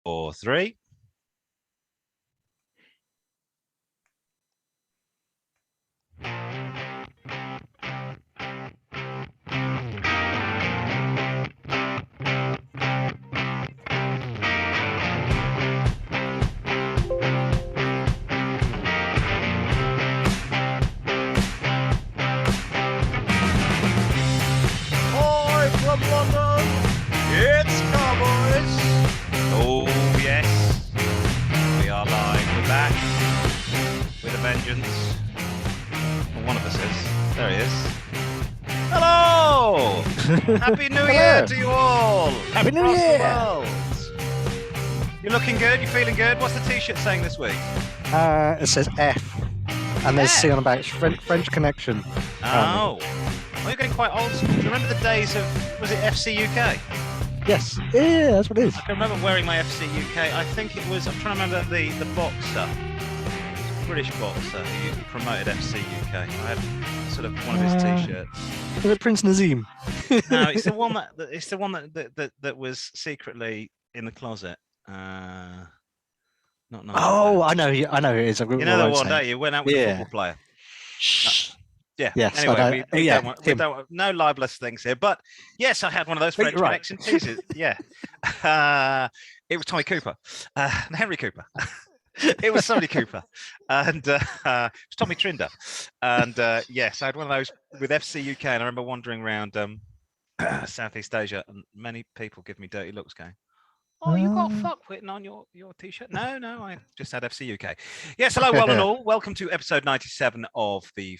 4, 3. From London, it's Car-Boyz. Oh yes, we are live. We're back with a vengeance. Well, one of us is. There he is. Hello! Happy New Year to you all! Happy New Year! You're looking good. You're feeling good. What's the T-shirt saying this week? It says F, and there's C on the back. It's French Connection. Oh. Oh, you're getting quite old school. Do you remember the days of, was it FC UK? Yes. Yeah, that's what it is. I can remember wearing my FC UK. I think it was, I'm trying to remember the boxer. British boxer who promoted FC UK. I had sort of one of his T-shirts. Was it Prince Nazim? No, it's the one that was secretly in the closet. Not nice. Oh, I know who it is. You know the one, don't you? Went out with a football player. Shh. Yeah. Yes, anyway, we don't want no libelous things here. But yes, I had one of those French Connection T-shirts. Yeah. It was Tommy Cooper, Henry Cooper. It was somebody Cooper, and it was Tommy Trinder. And yes, I had one of those with FC UK, and I remember wandering around Southeast Asia, and many people give me dirty looks, going, "Oh, you got fuck written on your T-shirt?" No, I just had FC UK. Yes, hello, one and all. Welcome to episode 97 of the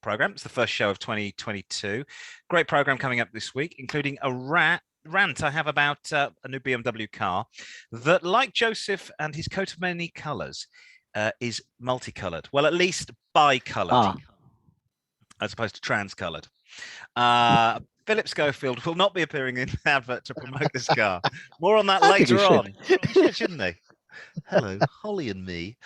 program. It's the first show of 2022. Great program coming up this week, including a rant I have about a new BMW car that, like Joseph and his coat of many colours, is multicolored. Well, at least bicolored, as opposed to transcolored. Philip Schofield will not be appearing in the advert to promote this car. More on that later on. Shouldn't he? Hello, Holly and me.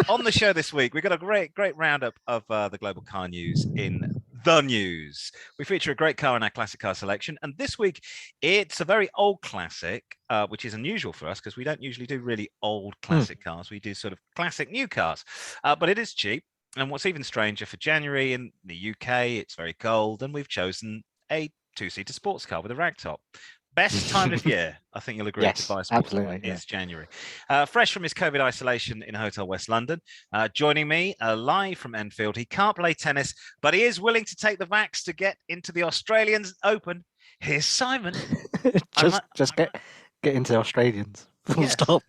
On the show this week, we've got a great roundup of the global car news in the news. We feature a great car in our classic car selection, and this week it's a very old classic, which is unusual for us because we don't usually do really old classic cars. We do sort of classic new cars, but it is cheap. And what's even stranger, for January in the UK, it's very cold, and we've chosen a two-seater sports car with a ragtop. Best time of year, I think you'll agree, to buy a sports car is January. Fresh from his COVID isolation in Hotel West London, joining me live from Enfield. He can't play tennis, but he is willing to take the vax to get into the Australian Open. Here's Simon. just get into the Australians. Full stop.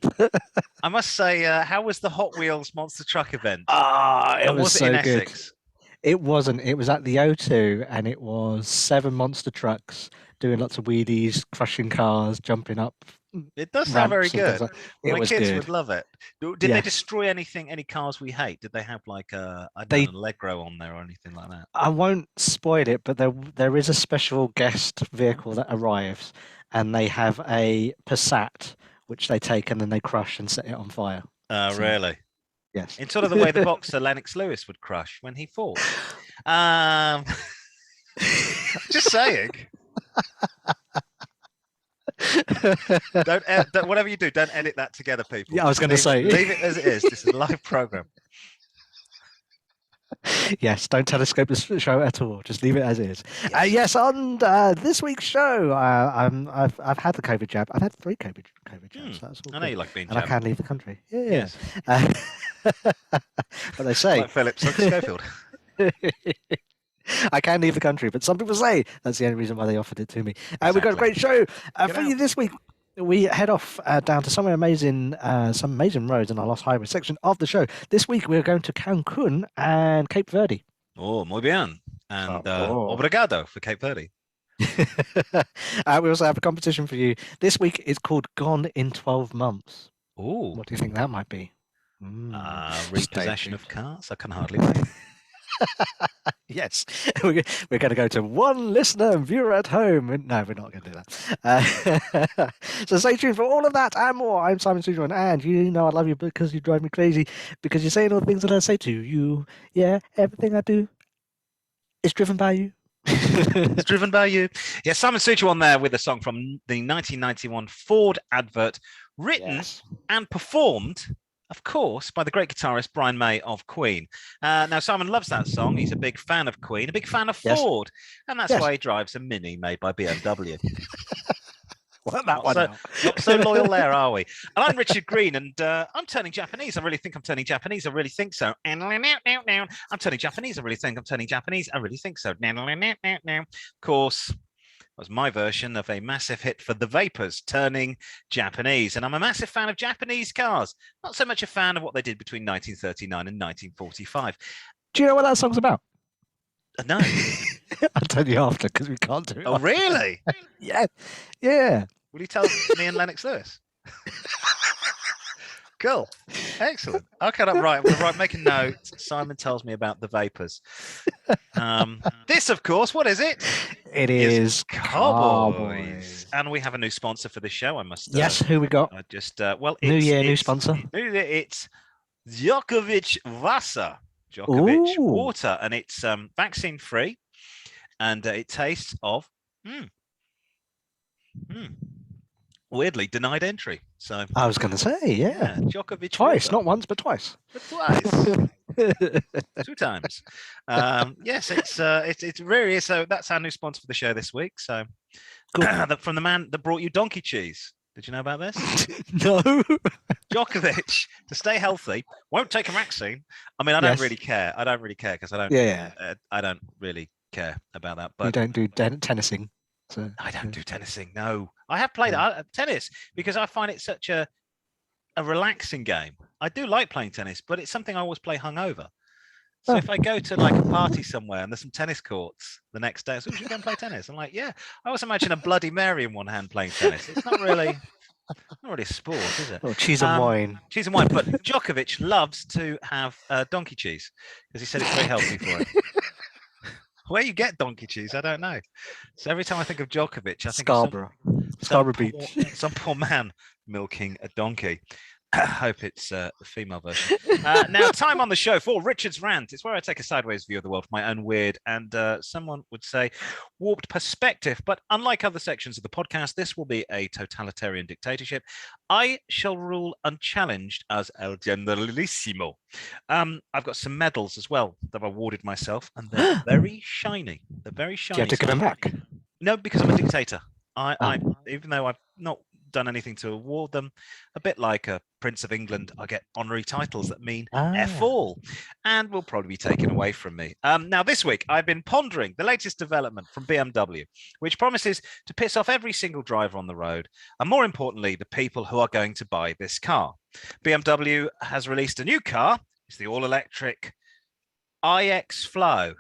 I must say, how was the Hot Wheels Monster Truck event? It was so in good. Essex? It wasn't. It was at the O2, and it was 7 monster trucks doing lots of wheelies, crushing cars, jumping up. It does sound very good. My kids would love it. Did they destroy any cars we hate? Did they have like an Allegro on there or anything like that? I won't spoil it, but there is a special guest vehicle that arrives, and they have a Passat, which they take and then they crush and set it on fire. Really? Yes. In sort of the way the boxer Lennox Lewis would crush when he fought. Just saying. Don't, whatever you do, don't edit that together, people. Yeah, I was going to say. Leave it as it is. This is a live program. Yes, don't telescope the show at all. Just leave it as is. Yes, on this week's show, I've had the COVID jab. I've had 3 COVID jabs. That's all I know you like being jabbed. And I can leave the country. Yes. But they say... Like Philip Schofield. I can leave the country, but some people say that's the only reason why they offered it to me. We've got a great show for you this week. We head off down to some amazing roads in our Lost Highway section of the show. This week we're going to Cancun and Cape Verde. Oh, muy bien. And obrigado for Cape Verde. We also have a competition for you. This week is called Gone in 12 Months. Oh. What do you think that might be? Repossession of cars? I can hardly wait. Yes, we're going to go to one listener and viewer at home. No, we're not going to do that. So stay tuned for all of that and more. I'm Simon Sujon, and you know I love you because you drive me crazy, because you're saying all the things that I say to you. Yeah, everything I do is driven by you. It's driven by you. Yeah, Simon Sucher on there with a song from the 1991 Ford advert, written and performed, of course, by the great guitarist Brian May of Queen. Now, Simon loves that song. He's a big fan of Queen, a big fan of Ford, and that's why he drives a Mini made by BMW. Not so loyal there, are we? And I'm Richard Green, and I'm turning Japanese. I really think I'm turning Japanese. I really think so. I'm turning Japanese. I really think I'm turning Japanese. I really think so. Of course, that was my version of a massive hit for The Vapors, Turning Japanese. And I'm a massive fan of Japanese cars. Not so much a fan of what they did between 1939 and 1945. Do you know what that song's about? No. I'll tell you after, because we can't do it. Oh, really? Yeah. Yeah. Will you tell me and Lennox Lewis? Cool. Excellent. Okay, I'm right. Making notes. Simon tells me about The Vapors. This, of course, what is it? It is Car-Boyz. And we have a new sponsor for the show, I must say. Yes, who we got? New year, new sponsor. It's Djokovic Wasser. Djokovic water. And it's vaccine-free. And it tastes of... weirdly denied entry. So I was going to say, yeah. Djokovic twice, water. not once, but twice. Twice. 2 times. Yes, it's really is. So that's our new sponsor for the show this week. So from the man that brought you donkey cheese. Did you know about this? No. Djokovic, to stay healthy, won't take a vaccine. I mean, I don't really care. I don't really care because I don't. Yeah. I don't really care about that. But you don't do tennising. So I don't do tennising. No, I have played tennis because I find it such a relaxing game. I do like playing tennis, but it's something I always play hungover. So if I go to like a party somewhere and there's some tennis courts the next day, so we should go and play tennis. I'm like, yeah. I always imagine a Bloody Mary in one hand playing tennis. It's not really a sport, is it? Oh, cheese and wine. Cheese and wine. But Djokovic loves to have donkey cheese because he said it's very healthy for him. Where you get donkey cheese, I don't know. So every time I think of Djokovic, I think Scarborough Beach. Some poor man milking a donkey. I hope it's the female version. Now, time on the show for Richard's Rant. It's where I take a sideways view of the world from my own weird and someone would say warped perspective. But unlike other sections of the podcast, this will be a totalitarian dictatorship. I shall rule unchallenged as El Generalissimo. I've got some medals as well that I've awarded myself, and they're very shiny. They're very shiny. Do you have to give them back? No, because I'm a dictator. I even though I've not done anything to award them, a bit like a Prince of England, I get honorary titles that mean F all, and will probably be taken away from me. Now, this week, I've been pondering the latest development from BMW, which promises to piss off every single driver on the road, and more importantly, the people who are going to buy this car. BMW has released a new car. It's the all-electric iX Flow,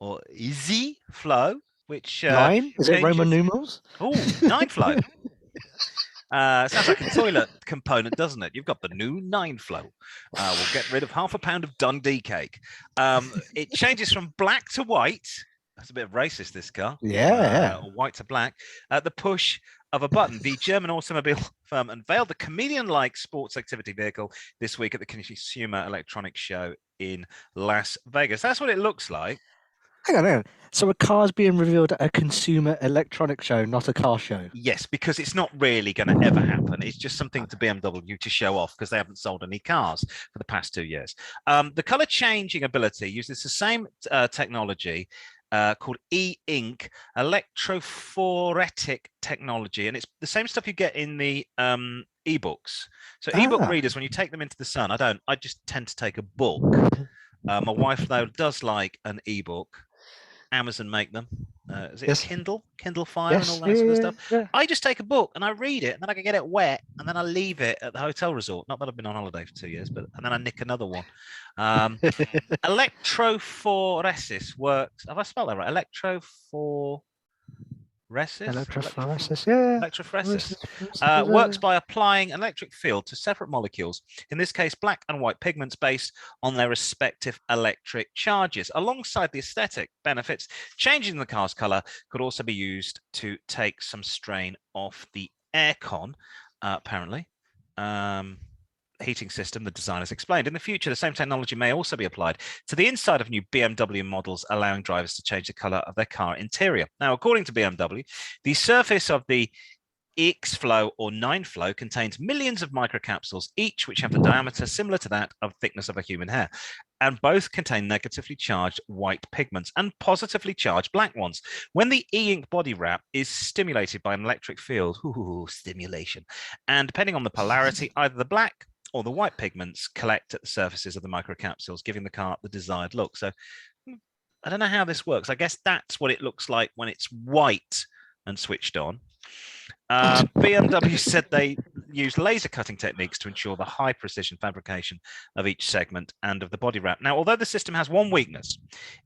or Easy Flow, which 9? Is it Roman numerals? Oh, 9 Flow. Sounds like a toilet component, doesn't it? You've got the new 9 Flow. We'll get rid of half a pound of Dundee cake. It changes from black to white. That's a bit of racist, this car. Yeah. White to black. The push of a button. The German automobile firm unveiled the chameleon-like sports activity vehicle this week at the Consumer Electronics Show in Las Vegas. That's what it looks like. Hang on. So a car's being revealed at a consumer electronics show, not a car show? Yes, because it's not really going to ever happen. It's just something to BMW to show off because they haven't sold any cars for the past 2 years. The color changing ability uses the same technology called e-ink, electrophoretic technology, and it's the same stuff you get in the ebooks. So ebook readers, when you take them into the sun, I just tend to take a book. My wife, though, does like an ebook. Amazon make them. Is it Kindle Fire and all that sort of stuff? Yeah. I just take a book and I read it, and then I can get it wet, and then I leave it at the hotel resort. Not that I've been on holiday for 2 years, and then I nick another one. Electrophoresis works. Have I spelled that right? Electrophoresis, yeah. Electrophoresis works by applying an electric field to separate molecules, in this case black and white pigments based on their respective electric charges. Alongside the aesthetic benefits, changing the car's color could also be used to take some strain off the aircon, apparently. heating system the designers explained. In the future, the same technology may also be applied to the inside of new BMW models, allowing drivers to change the color of their car interior. Now, according to BMW, the surface of the X-Flow or 9-Flow contains millions of microcapsules, each which have the diameter similar to that of thickness of a human hair, and both contain negatively charged white pigments and positively charged black ones. When the e-ink body wrap is stimulated by an electric field, stimulation, and depending on the polarity, either the black or the white pigments collect at the surfaces of the microcapsules, giving the car the desired look. So I don't know how this works. I guess that's what it looks like when it's white and switched on. BMW said they use laser cutting techniques to ensure the high precision fabrication of each segment and of the body wrap. Now, although the system has one weakness,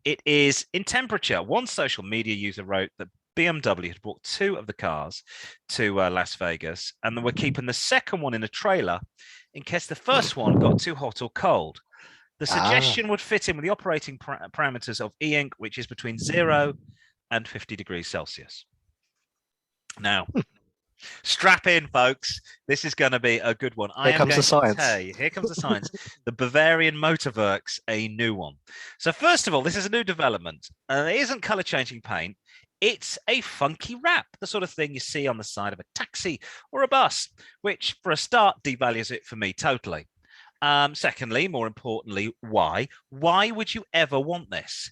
it is in temperature. One social media user wrote that BMW had brought 2 of the cars to Las Vegas, and they were keeping the second one in a trailer in case the first one got too hot or cold. The suggestion would fit in with the operating parameters of e-ink, which is between 0 and 50 degrees Celsius. Now, strap in, folks. This is going to be a good one. Here comes the science. Here comes the science. The Bavarian Motorworks, a new one. So first of all, this is a new development. It isn't color-changing paint. It's a funky wrap, the sort of thing you see on the side of a taxi or a bus, which, for a start, devalues it for me totally. Secondly, more importantly, why? Why would you ever want this?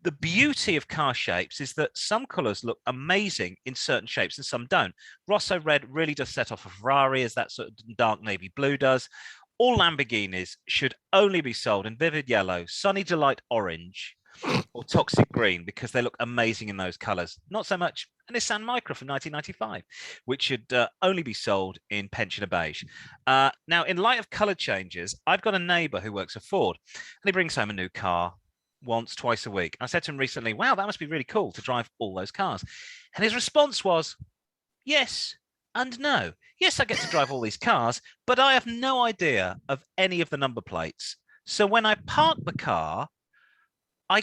The beauty of car shapes is that some colors look amazing in certain shapes and some don't. Rosso red really does set off a Ferrari, as that sort of dark navy blue does. All Lamborghinis should only be sold in vivid yellow, sunny delight orange, or toxic green, because they look amazing in those colors. Not so much a Nissan Micra from 1995, which should only be sold in pensioner beige. Now, in light of color changes, I've got a neighbor who works at Ford, and he brings home a new car once, twice a week. I said to him recently, wow, that must be really cool to drive all those cars. And his response was, yes and no. Yes, I get to drive all these cars, but I have no idea of any of the number plates. So when I park the car, I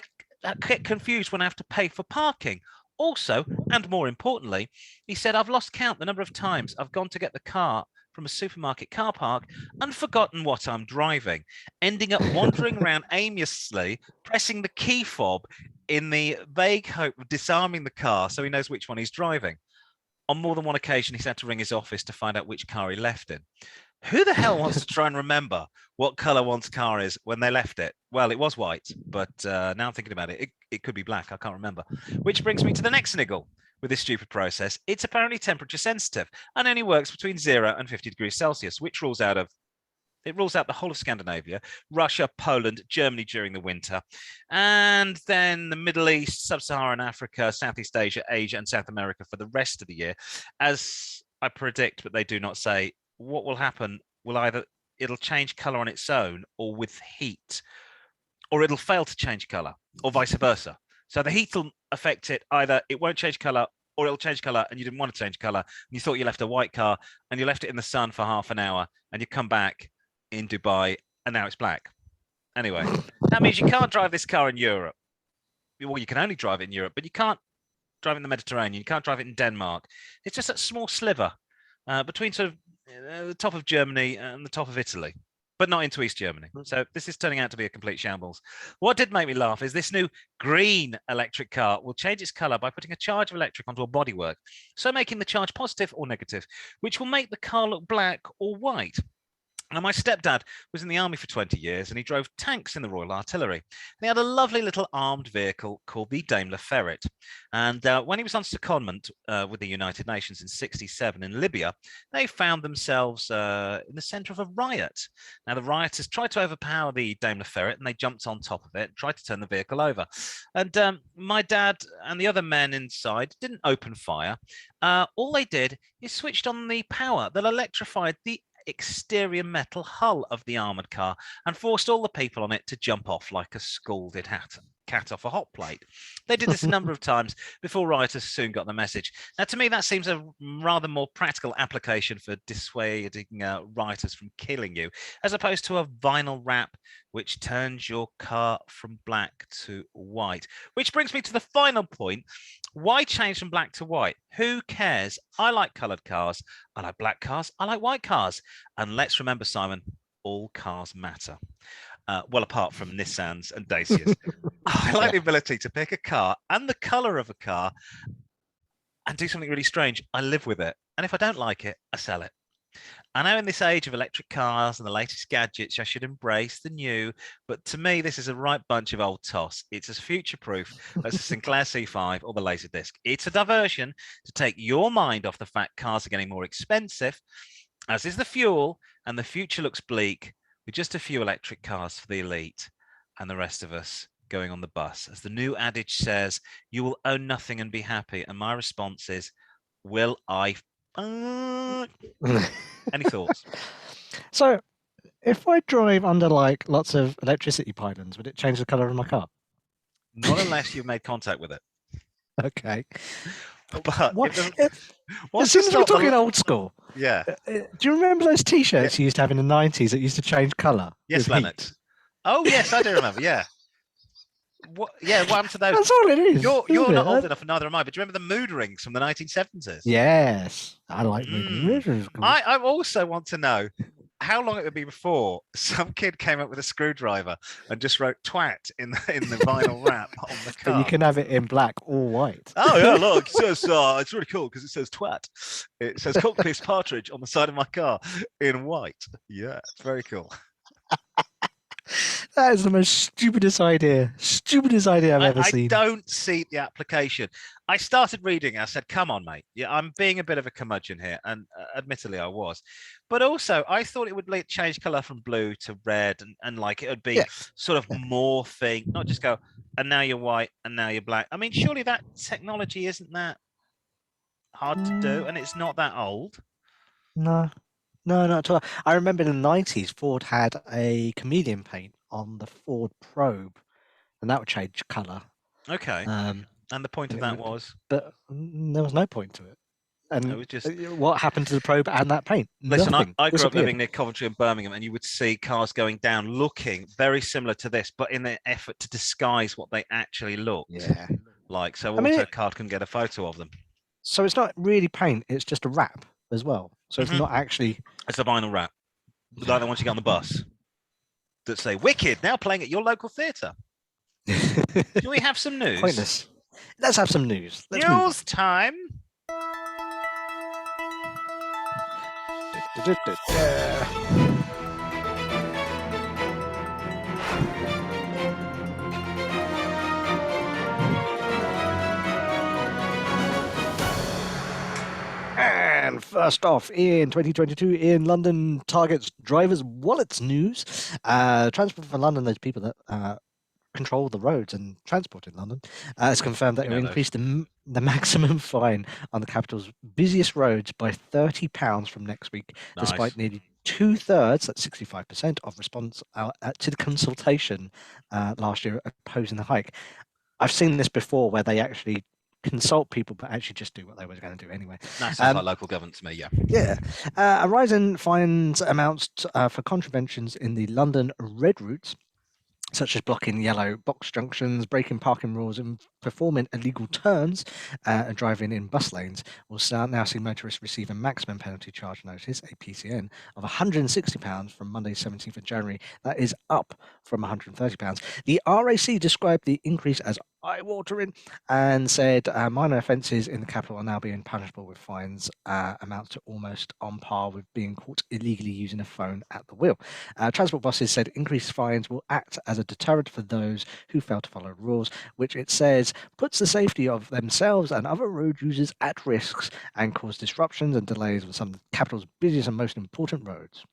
get confused when I have to pay for parking. Also, and more importantly, he said, I've lost count the number of times I've gone to get the car from a supermarket car park and forgotten what I'm driving, ending up wandering around aimlessly, pressing the key fob in the vague hope of disarming the car so he knows which one he's driving. On more than one occasion, he's had to ring his office to find out which car he left in. Who the hell wants to try and remember what color one's car is when they left it? Well, it was white, but now I'm thinking about it, it could be black. I can't remember. Which brings me to the next niggle with this stupid process. It's apparently temperature sensitive and only works between 0 and 50 degrees Celsius, which rules out the whole of Scandinavia, Russia, Poland, Germany during the winter, and then the Middle East, Sub-Saharan Africa, Southeast Asia, Asia, and South America for the rest of the year. As I predict, but they do not say, what will happen will either it'll change color on its own or with heat, or it'll fail to change color, or vice versa. So the heat will affect it. Either it won't change color, or it'll change color and you didn't want to change color, and you thought you left a white car and you left it in the sun for half an hour, and you come back in Dubai and now it's black. Anyway, that means you can't drive this car in Europe. Well, you can only drive it in Europe, but you can't drive it in the Mediterranean. You can't drive it in Denmark. It's just that small sliver between sort of the top of Germany and the top of Italy, but not into East Germany. So this is turning out to be a complete shambles. What did make me laugh is this new green electric car will change its color by putting a charge of electric onto a bodywork, so making the charge positive or negative, which will make the car look black or white. Now, my stepdad was in the army for 20 years and he drove tanks in the Royal Artillery. And he had a lovely little armed vehicle called the Daimler Ferret. And when he was on secondment with the United Nations in '67 in Libya, they found themselves in the center of a riot. Now, the rioters tried to overpower the Daimler Ferret and they jumped on top of it, tried to turn the vehicle over. And my dad and the other men inside didn't open fire. All they did is switched on the power that electrified the exterior metal hull of the armored car and forced all the people on it to jump off like a scalded cat off a hot plate. They did this a number of times before rioters soon got the message. Now, to me, that seems a rather more practical application for dissuading rioters from killing you, as opposed to a vinyl wrap which turns your car from black to white. Which brings me to the final point. Why change from black to white? Who cares? I like coloured cars. I like black cars. I like white cars. And let's remember, Simon, all cars matter. Well, apart from Nissans and Dacias. I like the ability to pick a car and the color of a car and do something really strange. I live with it. And if I don't like it, I sell it. I know in this age of electric cars and the latest gadgets, I should embrace the new, but to me, this is a right bunch of old toss. It's as future-proof as the Sinclair C5 or the Laserdisc. It's a diversion to take your mind off the fact cars are getting more expensive, as is the fuel, and the future looks bleak with just a few electric cars for the elite and the rest of us going on the bus. As the new adage says, you will own nothing and be happy. And my response is, will I... Any thoughts? So, if I drive under like lots of electricity pylons, would it change the color of my car? Not unless you've made contact with it. Okay. But as soon as we're talking old school, yeah. Do you remember those T-shirts you used to have in the 90s that used to change colour? Yes, Lennox. Oh yes, I do remember. Yeah. What happened to those? That's all it is. You're not old enough, and neither am I. But do you remember the mood rings from the 1970s? Yes, I like mood rings. I also want to know how long it would be before some kid came up with a screwdriver and just wrote "twat" in the vinyl wrap on the car. But you can have it in black or white. Oh yeah, look, it says it's really cool because it says "twat." It says "cockpit partridge" on the side of my car in white. Yeah, it's very cool. That is the most stupidest idea I've ever seen. I don't see the application. I started reading. I said, "Come on, mate. Yeah, I'm being a bit of a curmudgeon here," and admittedly, I was. But also, I thought it would change color from blue to red, and like it would be sort of morphing, not just go, and now you're white, and now you're black. I mean, surely that technology isn't that hard to do, and it's not that old. No, not at all. I remember in the 90s, Ford had a chameleon paint on the Ford Probe, and that would change colour. Okay. And the point of that was? But there was no point to it. And it was just... what happened to the Probe and that paint? Listen, I grew up living near Coventry and Birmingham, and you would see cars going down looking very similar to this, but in their effort to disguise what they actually looked like. So AutoCard can get a photo of them. So it's not really paint, it's just a wrap as well. So it's not actually... It's a vinyl wrap. Like the ones you get on the bus that say, "Wicked, now playing at your local theatre." Do we have some news? Pointless. Let's have some news. News time. And first off, in 2022 in London, targets drivers' wallets news. Transport for London, those people that control the roads and transport in London, has confirmed that it will increase the maximum fine on the capital's busiest roads by £30 from next week, despite nearly 2/3, that's 65%, of response to the consultation last year opposing the hike. I've seen this before where they actually consult people but actually just do what they were going to do anyway. That sounds like local government to me. A rise in fines amounts for contraventions in the London red routes, such as blocking yellow box junctions, breaking parking rules, and performing illegal turns and driving in bus lanes, will now see motorists receive a maximum penalty charge notice, a PCN, of £160 from Monday, 17th of January. That is up from £130. The RAC described the increase as eye-watering and said minor offences in the capital are now being punishable with fines amounts to almost on par with being caught illegally using a phone at the wheel. Transport bosses said increased fines will act as a deterrent for those who fail to follow rules, which it says puts the safety of themselves and other road users at risks and cause disruptions and delays on some of the capital's busiest and most important roads.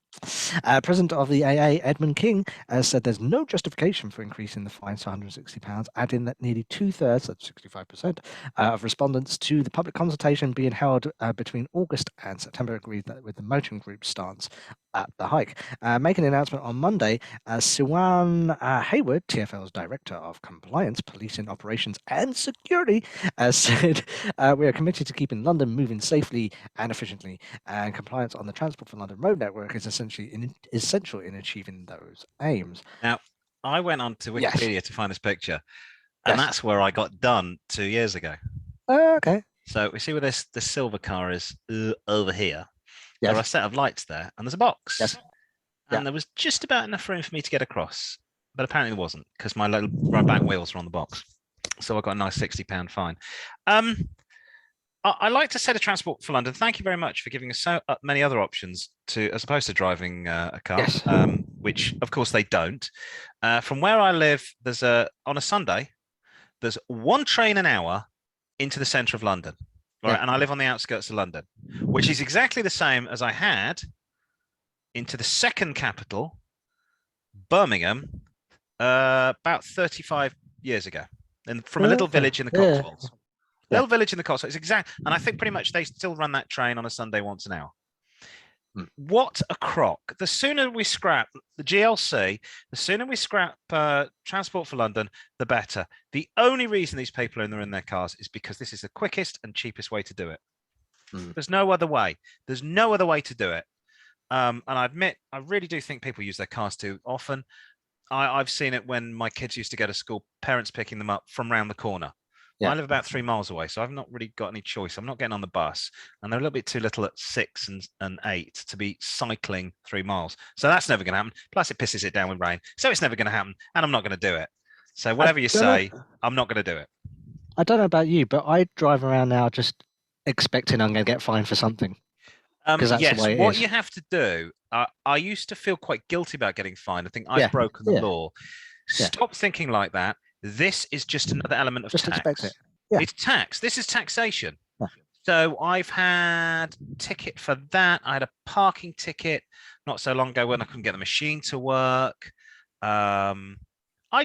President of the AA, Edmund King, said there's no justification for increasing the fines to £160, adding that nearly 2/3, that's 65%, of respondents to the public consultation being held between August and September agreed that with the motoring group's stance at the hike. Making an announcement on Monday, Siwan Hayward, TfL's Director of Compliance, Policing, Operations and Security, said, we are committed to keeping London moving safely and efficiently, and compliance on the Transport for London road network is essential in achieving those aims. Now, I went on to Wikipedia to find this picture, and that's where I got done 2 years ago. Okay. So we see where this silver car is over here. There are a set of lights there, and there's a box. and there was just about enough room for me to get across, but apparently there wasn't because my right back wheels were on the box. So I got a nice £60 fine. I like to say to Transport for London, thank you very much for giving us so many other options as opposed to driving a car, which of course they don't. From where I live, on a Sunday, there's one train an hour into the centre of London, right? And I live on the outskirts of London, which is exactly the same as I had into the second capital, Birmingham, about 35 years ago, and from a little village in the Cotswolds. Little village in the Cotswolds. It's exact, and I think pretty much they still run that train on a Sunday once an hour. What a crock! The sooner we scrap the GLC, the sooner we scrap Transport for London, the better. The only reason these people are in their cars is because this is the quickest and cheapest way to do it. There's no other way. There's no other way to do it. And I admit, I really do think people use their cars too often. I've seen it when my kids used to go to school, parents picking them up from round the corner. I live about 3 miles away, so I've not really got any choice. I'm not getting on the bus, and they're a little bit too little at 6 and 8 to be cycling 3 miles. So that's never going to happen. Plus, it pisses it down with rain, so it's never going to happen, and I'm not going to do it. So whatever you say, I'm not going to do it. I don't know about you, but I drive around now just expecting I'm going to get fined for something. Yes, what you have to do. I used to feel quite guilty about getting fined. I think I've broken the law. Stop thinking like that. This is just another element of tax. Expect it. It's tax. This is taxation. So I've had a ticket for that. I had a parking ticket not so long ago when I couldn't get the machine to work. I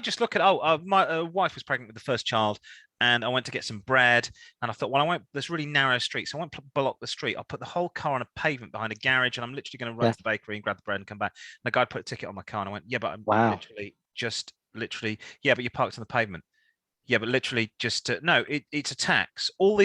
just look at, my wife was pregnant with the first child, and I went to get some bread, and I thought, well, I went this really narrow street, so I won't block the street. I'll put the whole car on a pavement behind a garage, and I'm literally going to run to the bakery and grab the bread and come back. And the guy put a ticket on my car, and I went, yeah, but I'm literally, yeah, but you parked on the pavement. Yeah, but literally no, it's a tax. All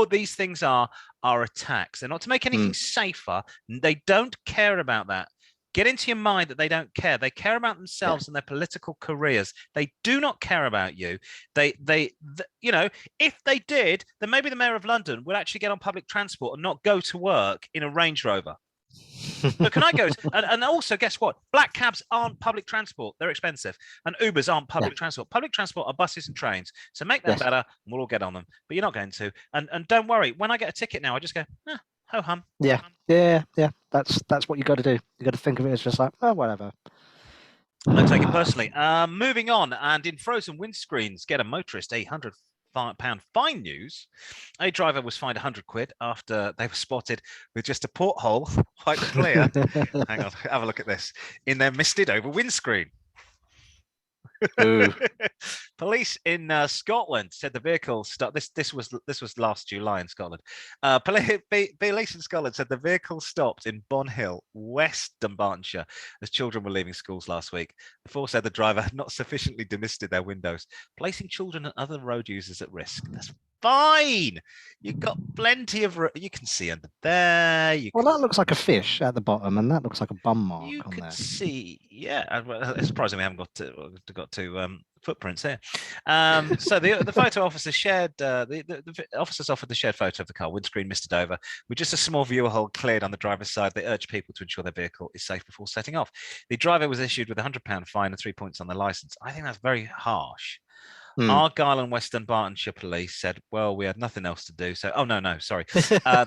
of these things are a tax. They're not to make anything safer. They don't care about that. Get into your mind that they don't care. They care about themselves and their political careers. They do not care about you. They if they did, then maybe the mayor of London would actually get on public transport and not go to work in a Range Rover. So can I go? And also, guess what? Black cabs aren't public transport. They're expensive. And Ubers aren't public transport. Public transport are buses and trains. So make them better, and we'll all get on them. But you're not going to. And don't worry. When I get a ticket now, I just go, ho hum. Yeah. That's what you got to do. You got to think of it as just like, oh, whatever. Don't take it personally. Moving on, and in frozen windscreens, get a motorist £100 fine news. A driver was fined £100 after they were spotted with just a porthole, quite clear. Hang on, have a look at this. In their misted over windscreen. Police in Scotland said the vehicle stopped. This was last July in Scotland. Police in Scotland said the vehicle stopped in Bonhill, West Dunbartonshire, as children were leaving schools last week. The force said the driver had not sufficiently demisted their windows, placing children and other road users at risk. That's fine. You've got plenty of. You can see under there. That looks like a fish at the bottom, and that looks like a bum mark. You on can there. see, It's surprising we haven't got to footprints here. So the photo officer shared. The officers offered the shared photo of the car, windscreen misted over, with just a small viewer hole cleared on the driver's side. They urge people to ensure their vehicle is safe before setting off. The driver was issued with a £100 fine and 3 points on the license. I think that's very harsh. Argyll and West Dunbartonshire police said, well, we had nothing else to do. So, sorry.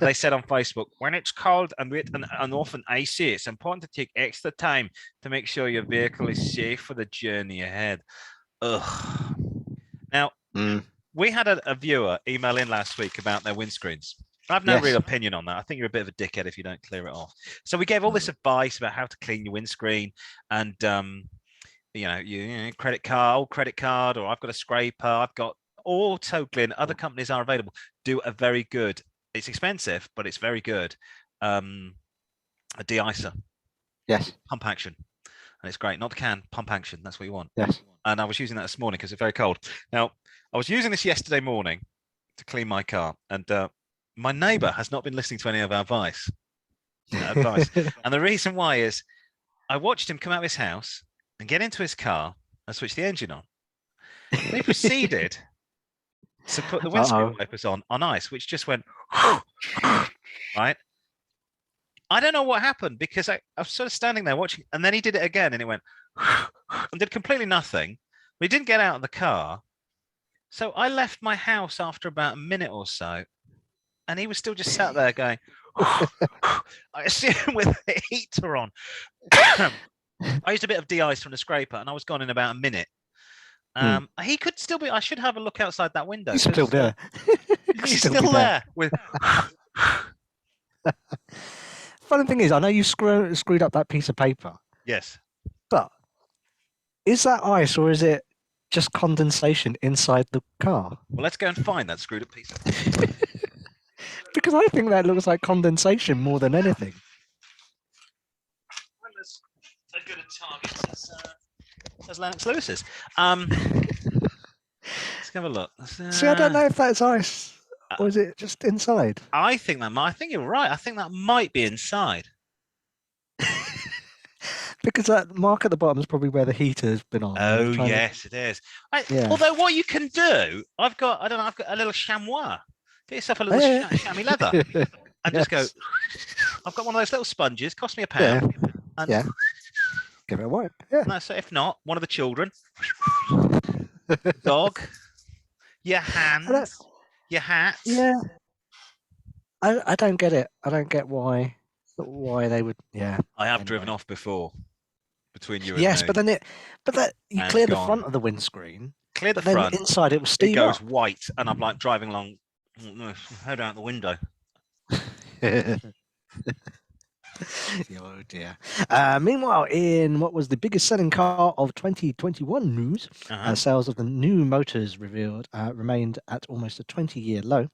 They said on Facebook, when it's cold and wet and often icy, it's important to take extra time to make sure your vehicle is safe for the journey ahead. Ugh. Now, we had a viewer email in last week about their windscreens. I have no real opinion on that. I think you're a bit of a dickhead if you don't clear it off. So we gave all this advice about how to clean your windscreen, and credit card, or I've got a scraper, I've got AutoGlyn. Other companies are available. Do a very good. It's expensive, but it's very good. A de-icer. Yes. Pump action, and it's great. Not the can. Pump action. That's what you want. Yes. And I was using that this morning because it's very cold. Now, I was using this yesterday morning to clean my car, and my neighbour has not been listening to any of our advice. And the reason why is I watched him come out of his house and get into his car and switch the engine on. And he proceeded to put the windscreen wipers on ice, which just went right. I don't know what happened because I was sort of standing there watching, and then he did it again, and it went and did completely nothing. But he didn't get out of the car. So I left my house after about a minute or so, and he was still just sat there going, I assume with the heater on. I used a bit of de-ice from the scraper, and I was gone in about a minute. He could still be. I should have a look outside that window. He's still there. He's still there. With. Funny thing is, I know you screwed up that piece of paper. Yes. But is that ice or is it just condensation inside the car? Well, let's go and find that screwed up piece of paper. Because I think that looks like condensation more than anything. Well, as good a target as Lennox Lewis's. Let's have a look. See, I don't know if that's ice or is it just inside. I think you're right. I think that might be inside. Because that mark at the bottom is probably where the heater's been on. Oh yes, it is. Although what you can do, I've got a little chamois. Get yourself a little chamois leather, and just go. I've got one of those little sponges. Cost me £1. And give it a wipe. Yeah. No, so if not, one of the children, dog, your hands, your hats. Yeah. I don't get it. I don't get why they would. Yeah. I have driven off before. Between you and yes, me. but you clear the front of the windscreen. Clear the front. Then inside it was steam. It goes white, and I'm like driving along, head out the window. Oh dear. Meanwhile, in what was the biggest selling car of 2021 news, sales of the new motors revealed remained at almost a 20-year low,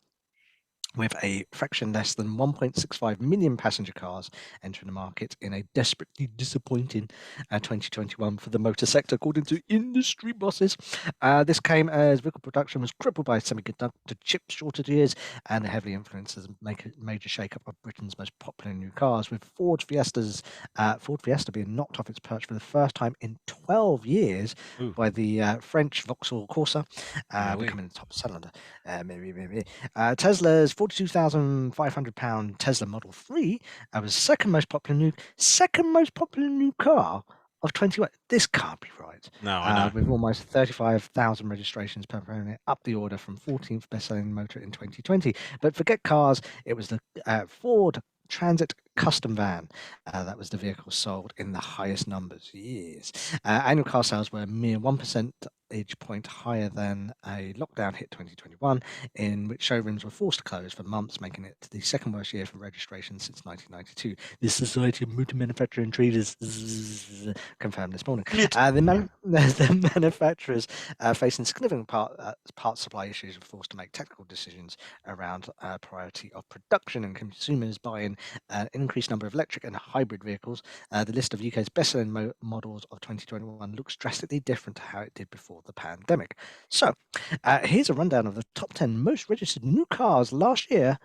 with a fraction less than 1.65 million passenger cars entering the market in a desperately disappointing 2021 for the motor sector, according to industry bosses. This came as vehicle production was crippled by semiconductor chip shortages and heavily influences major shake-up of Britain's most popular new cars, with Ford Fiesta being knocked off its perch for the first time in 12 years by the French Vauxhall Corsa, becoming the top seller. Tesla's £42,500 Tesla Model 3 was second most popular new car of 21. This can't be right. No, I know. With almost 35,000 registrations per unit, up the order from 14th best-selling motor in 2020. But forget cars, it was the Ford Transit custom van that was the vehicle sold in the highest numbers. Yes. Annual car sales were a mere 1% point higher than a lockdown hit 2021, in which showrooms were forced to close for months, making it the second worst year for registration since 1992. The Society of Motor Manufacturing Traders confirmed this morning. The manufacturers facing significant part supply issues were forced to make technical decisions around priority of production and consumers buying an increased number of electric and hybrid vehicles. The list of UK's best-selling models of 2021 looks drastically different to how it did before the pandemic. So, here's a rundown of the top 10 most registered new cars last year.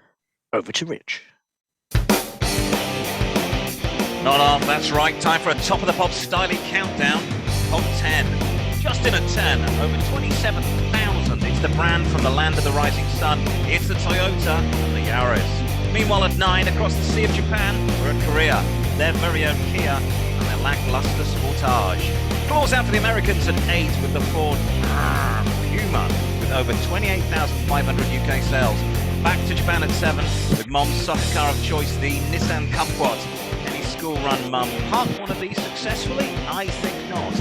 Over to Rich. Not on, that's right. Time for a Top of the Pop styling countdown. Top 10. Just in at 10, over 27,000. It's the brand from the land of the rising sun. It's the Toyota and the Yaris. Meanwhile, at 9, across the Sea of Japan, we're at Korea. Their very own Kia and their lackluster Sportage. Claws out for the Americans at 8 with the Ford Puma with over 28,500 UK sales. Back to Japan at 7 with Mom's soccer car of choice, the Nissan Kumquat. Any school run mum park one of these successfully? I think not.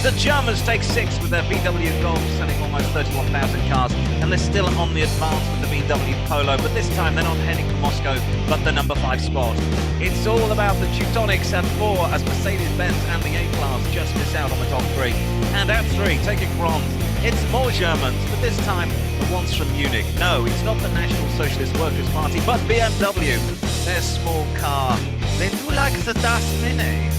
The Germans take 6 with their VW Golf, selling almost 31,000 cars, and they're still on the advance with the VW Polo, but this time they're not heading for Moscow, but the number 5 spot. It's all about the Teutonics at 4, as Mercedes-Benz and the A-Class just miss out on the top 3. And at 3, taking bronze, it's more Germans, but this time the ones from Munich. No, it's not the National Socialist Workers' Party, but BMW. Their small car. They do like the Das Mini.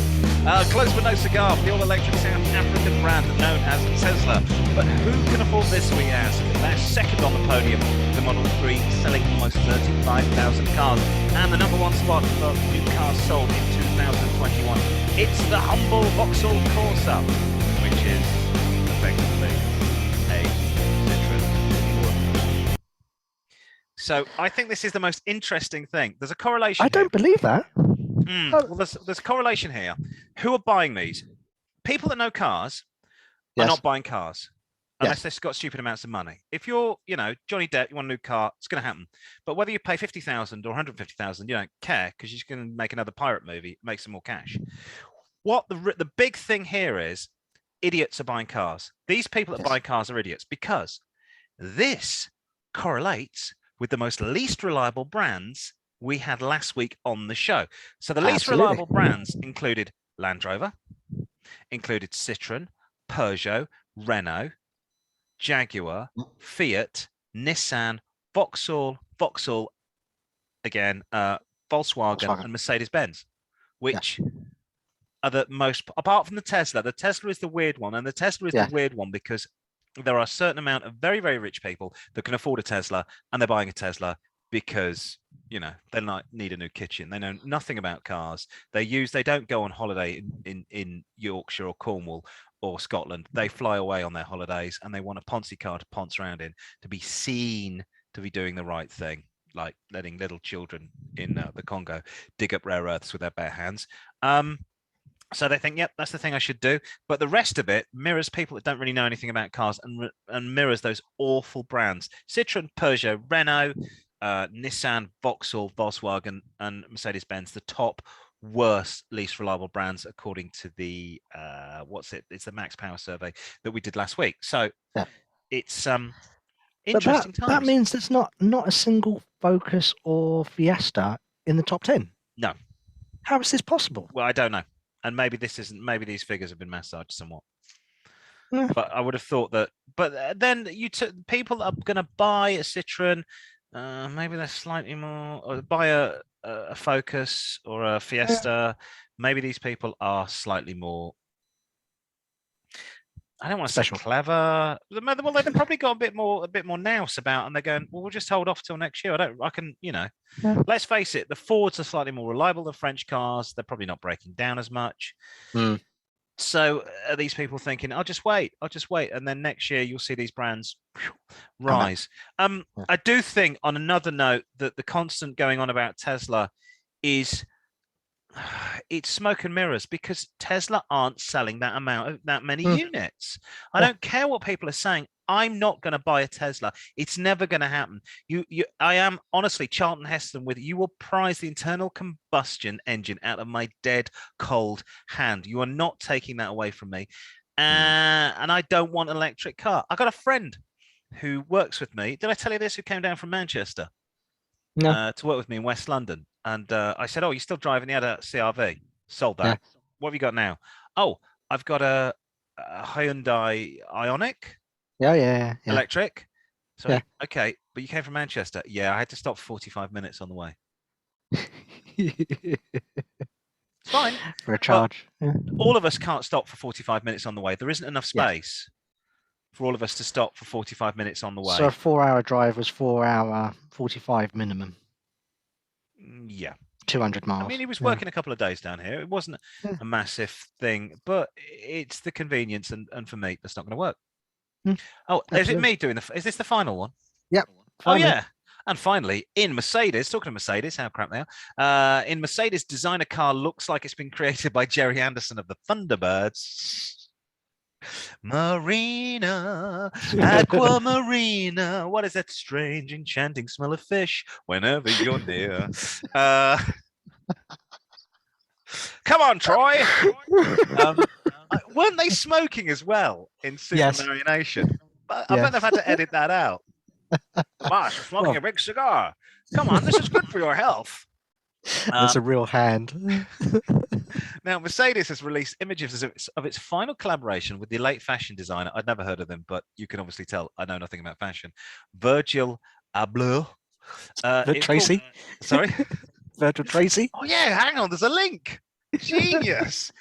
Close but no cigar for the all-electric South African brand known as Tesla. But who can afford this, we ask? They're second on the podium, the Model 3 selling almost 35,000 cars. And the number 1 spot for new cars sold in 2021. It's the humble Vauxhall Corsa, which is effectively a Citroen. So I think this is the most interesting thing. There's a correlation. I don't believe that. Well, there's correlation here. Who are buying these? People that know cars are not buying cars unless they've got stupid amounts of money. If you're, Johnny Depp, you want a new car, it's going to happen. But whether you pay 50,000 or 150,000, you don't care because you're going to make another pirate movie, make some more cash. What the big thing here is, idiots are buying cars. These people that buy cars are idiots because this correlates with the most least reliable brands we had last week on the show. So the least reliable brands included Land Rover, included Citroen, Peugeot, Renault, Jaguar, Fiat, Nissan, Vauxhall again, Volkswagen, and Mercedes-Benz, which are the most, apart from the Tesla. The Tesla is the weird one, and the Tesla is the weird one because there are a certain amount of very, very rich people that can afford a Tesla, and they're buying a Tesla because they need a new kitchen. They know nothing about cars. They don't go on holiday in Yorkshire or Cornwall or Scotland. They fly away on their holidays, and they want a Ponzi car to ponce around in, to be seen to be doing the right thing, like letting little children in the Congo dig up rare earths with their bare hands. So they think, yep, that's the thing I should do. But the rest of it mirrors people that don't really know anything about cars and mirrors those awful brands: Citroen, Peugeot, Renault, Nissan, Vauxhall, Volkswagen, and Mercedes-Benz, the top worst, least reliable brands according to the it's the Max Power survey that we did last week. So it's interesting times. That means there's not a single Focus or Fiesta in the top 10. No. How is this possible? Well, I don't know. And maybe these figures have been massaged somewhat. But I would have thought that. But then people that are going to buy a Citroen, maybe they're slightly more, or buy a Focus or a Fiesta. Maybe these people are slightly more, I don't want to say clever. Well, they've probably got a bit more nous about, and they're going, well, we'll just hold off till next year. Let's face it, the Fords are slightly more reliable than French cars. They're probably not breaking down as much. So are these people thinking, I'll just wait, and then next year you'll see these brands rise. I do think, on another note, that the constant going on about Tesla is, it's smoke and mirrors, because Tesla aren't selling that many units. I don't care what people are saying. I'm not going to buy a Tesla. It's never going to happen. I am honestly Charlton Heston with you will prize the internal combustion engine out of my dead cold hand. You are not taking that away from me. And I don't want an electric car. I got a friend who works with me. Did I tell you this? Who came down from Manchester to work with me in West London. And I said, oh, you're still driving? He had a CRV. Sold that. Yeah. What have you got now? Oh, I've got a Hyundai Ioniq. Yeah. Electric. So, okay. But you came from Manchester. Yeah, I had to stop for 45 minutes on the way. It's fine. For a charge. All of us can't stop for 45 minutes on the way. There isn't enough space for all of us to stop for 45 minutes on the way. So a 4-hour drive was 4-hour 45 minimum. Yeah. 200 miles. I mean, he was working a couple of days down here. It wasn't a massive thing, but it's the convenience, and for me, that's not going to work. Oh, is it me doing is this the final one? Yep. Finally. Oh, yeah. And finally, in Mercedes, talking of Mercedes, how crap they are. In Mercedes, designer car looks like it's been created by Jerry Anderson of the Thunderbirds. Marina, aquamarina. What is that strange, enchanting smell of fish whenever you're near? Come on, Troy. Weren't they smoking as well in Super Mario Nation? I bet they've had to edit that out. Boss, you're smoking a big cigar. Come on, this is good for your health. That's a real hand. Now, Mercedes has released images of its final collaboration with the late fashion designer. I'd never heard of them, but you can obviously tell I know nothing about fashion. Virgil Abloh. Tracy? Sorry? Virgil Tracy? Oh, yeah, hang on, there's a link. Genius.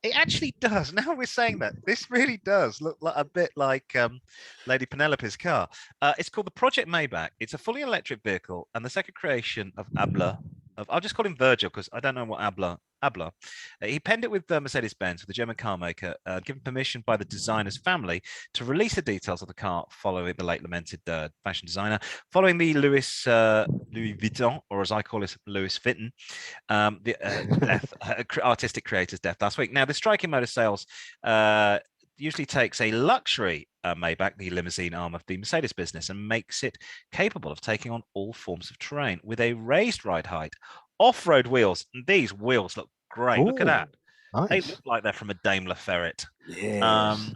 It actually does. Now we're saying that, this really does look a bit like Lady Penelope's car. It's called the Project Maybach. It's a fully electric vehicle and the second creation of Abloh. I'll just call him Virgil because I don't know what Abloh Abla. He penned it with Mercedes-Benz, with the German car maker, given permission by the designer's family to release the details of the car following the late lamented fashion designer, following the Louis Vuitton, or as I call it, Louis Vuitton, death, artistic creator's death last week. Now, the striking motor sales usually takes a luxury Maybach, the limousine arm of the Mercedes business, and makes it capable of taking on all forms of terrain with a raised ride height, off-road wheels. And these wheels look great. Ooh, look at that. Nice. They look like they're from a Daimler Ferret. Yes.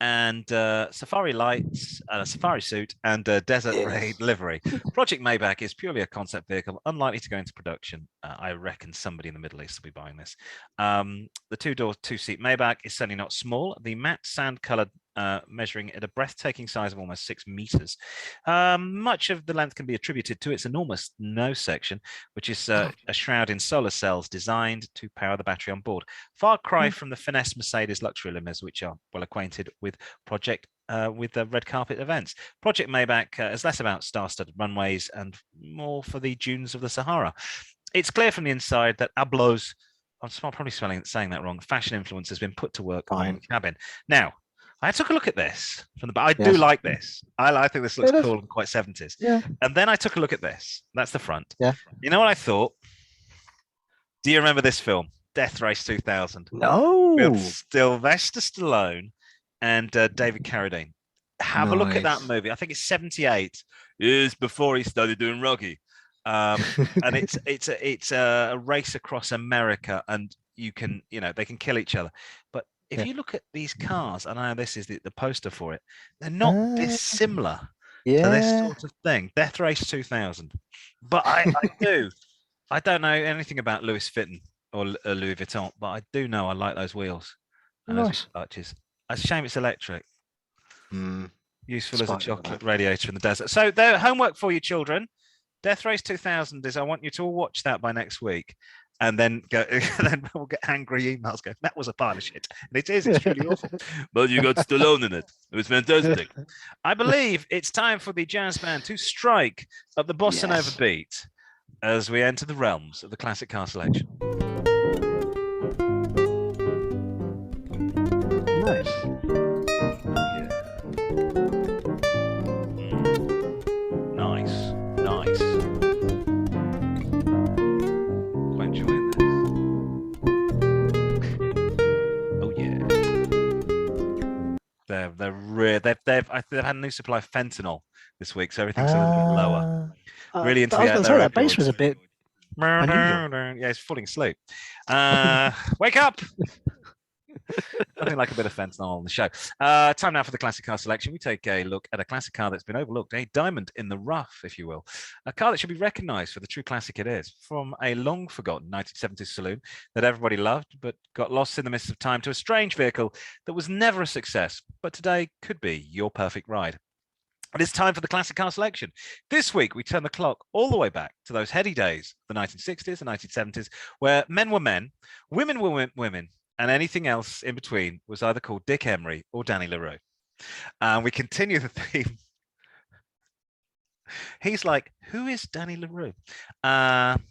And safari lights, a safari suit, and a desert raid livery. Project Maybach is purely a concept vehicle, unlikely to go into production. I reckon somebody in the Middle East will be buying this. The two-door, two-seat Maybach is certainly not small. The matte sand-colored measuring at a breathtaking size of almost 6 meters. Much of the length can be attributed to its enormous nose section, which is a shroud in solar cells designed to power the battery on board. Far cry from the finesse Mercedes luxury limos, which are well acquainted with the red carpet events. Project Maybach is less about star-studded runways and more for the dunes of the Sahara. It's clear from the inside that Ablo's, I'm probably saying that wrong, fashion influence has been put to work on the cabin. Now, I took a look at this from the back. I do like this. I think this looks cool and quite 70s. Yeah. And then I took a look at this. That's the front. Yeah. You know what I thought? Do you remember this film, Death Race 2000? No. With Sylvester Stallone and David Carradine. Have a look at that movie. I think it's 78. Years before he started doing Rocky. And it's a race across America, and they can kill each other. But if you look at these cars, and I know this is the poster for it, they're not dissimilar to this sort of thing. Death Race 2000. But I don't know anything about Louis Vuitton or Louis Vuitton, but I do know I like those wheels and those arches. It's a shame it's electric. Useful as a chocolate radiator in the desert. So the homework for you children, Death Race 2000 is, I want you to all watch that by next week. And then then we'll get angry emails going, that was a pile of shit. And it's really awful. But you got Stallone in it. It was fantastic. I believe it's time for the jazz band to strike up the bossa nova beat as we enter the realms of the classic car selection. Nice. Nice. Enjoying this. Oh yeah. They've had a new supply of fentanyl this week, so everything's a little bit lower. Really into I was going to say that bass was a bit unusual. Yeah, it's falling asleep. Wake up! Nothing like a bit of fentanyl on the show. Time now for the classic car selection. We take a look at a classic car that's been overlooked, a diamond in the rough, if you will. A car that should be recognized for the true classic it is. From a long-forgotten 1970s saloon that everybody loved, but got lost in the midst of time, to a strange vehicle that was never a success, but today could be your perfect ride. It is time for the classic car selection. This week, we turn the clock all the way back to those heady days, the 1960s and 1970s, where men were men, women were women, and anything else in between was either called Dick Emery or Danny LaRue. And we continue the theme. He's like, who is Danny LaRue? Don't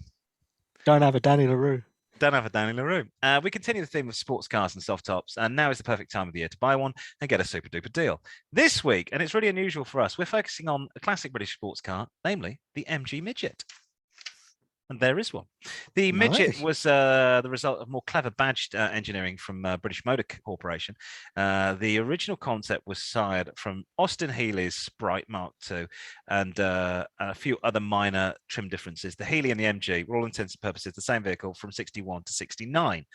have a Danny LaRue. Don't have a Danny LaRue. We continue the theme of sports cars and soft tops, and now is the perfect time of the year to buy one and get a super duper deal. This week, and it's really unusual for us, we're focusing on a classic British sports car, namely the MG Midget. And there is one. The Midget was the result of more clever badged engineering from British Motor Corporation. The original concept was sired from Austin Healey's Sprite Mark II and a few other minor trim differences. The Healey and the MG were all intents and purposes the same vehicle from 61 to 69.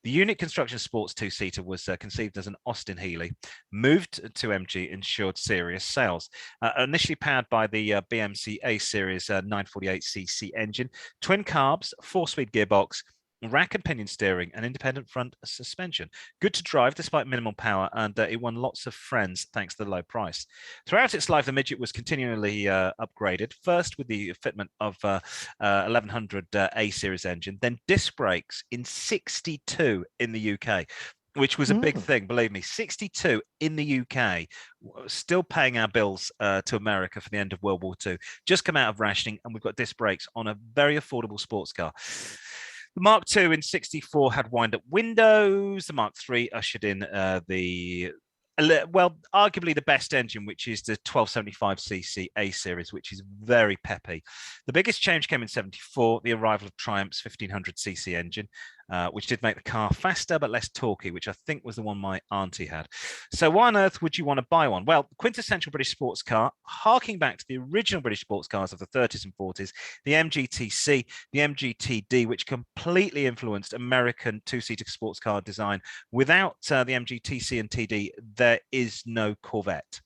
The Unit Construction Sports two-seater was conceived as an Austin Healey, moved to MG, ensured serious sales. Initially powered by the BMC A Series 948cc engine, twin carbs, 4-speed gearbox, rack and pinion steering, and independent front suspension. Good to drive despite minimal power, and it won lots of friends thanks to the low price. Throughout its life, the Midget was continually upgraded, first with the fitment of 1100 A Series engine, then disc brakes in 62 in the UK, which was a big thing, believe me. 62 in the UK, still paying our bills to America for the end of World War II. Just come out of rationing, and we've got disc brakes on a very affordable sports car. The Mark II in 64 had wind-up windows. The Mark III ushered in arguably the best engine, which is the 1275cc A series, which is very peppy. The biggest change came in 74, the arrival of Triumph's 1500cc engine, which did make the car faster but less torquey, which I think was the one my auntie had. So why on earth would you want to buy one? Well, quintessential British sports car, harking back to the original British sports cars of the 30s and 40s, the MGTC, the MGTD, which completely influenced American two-seater sports car design. Without the MGTC and TD, there is no Corvette.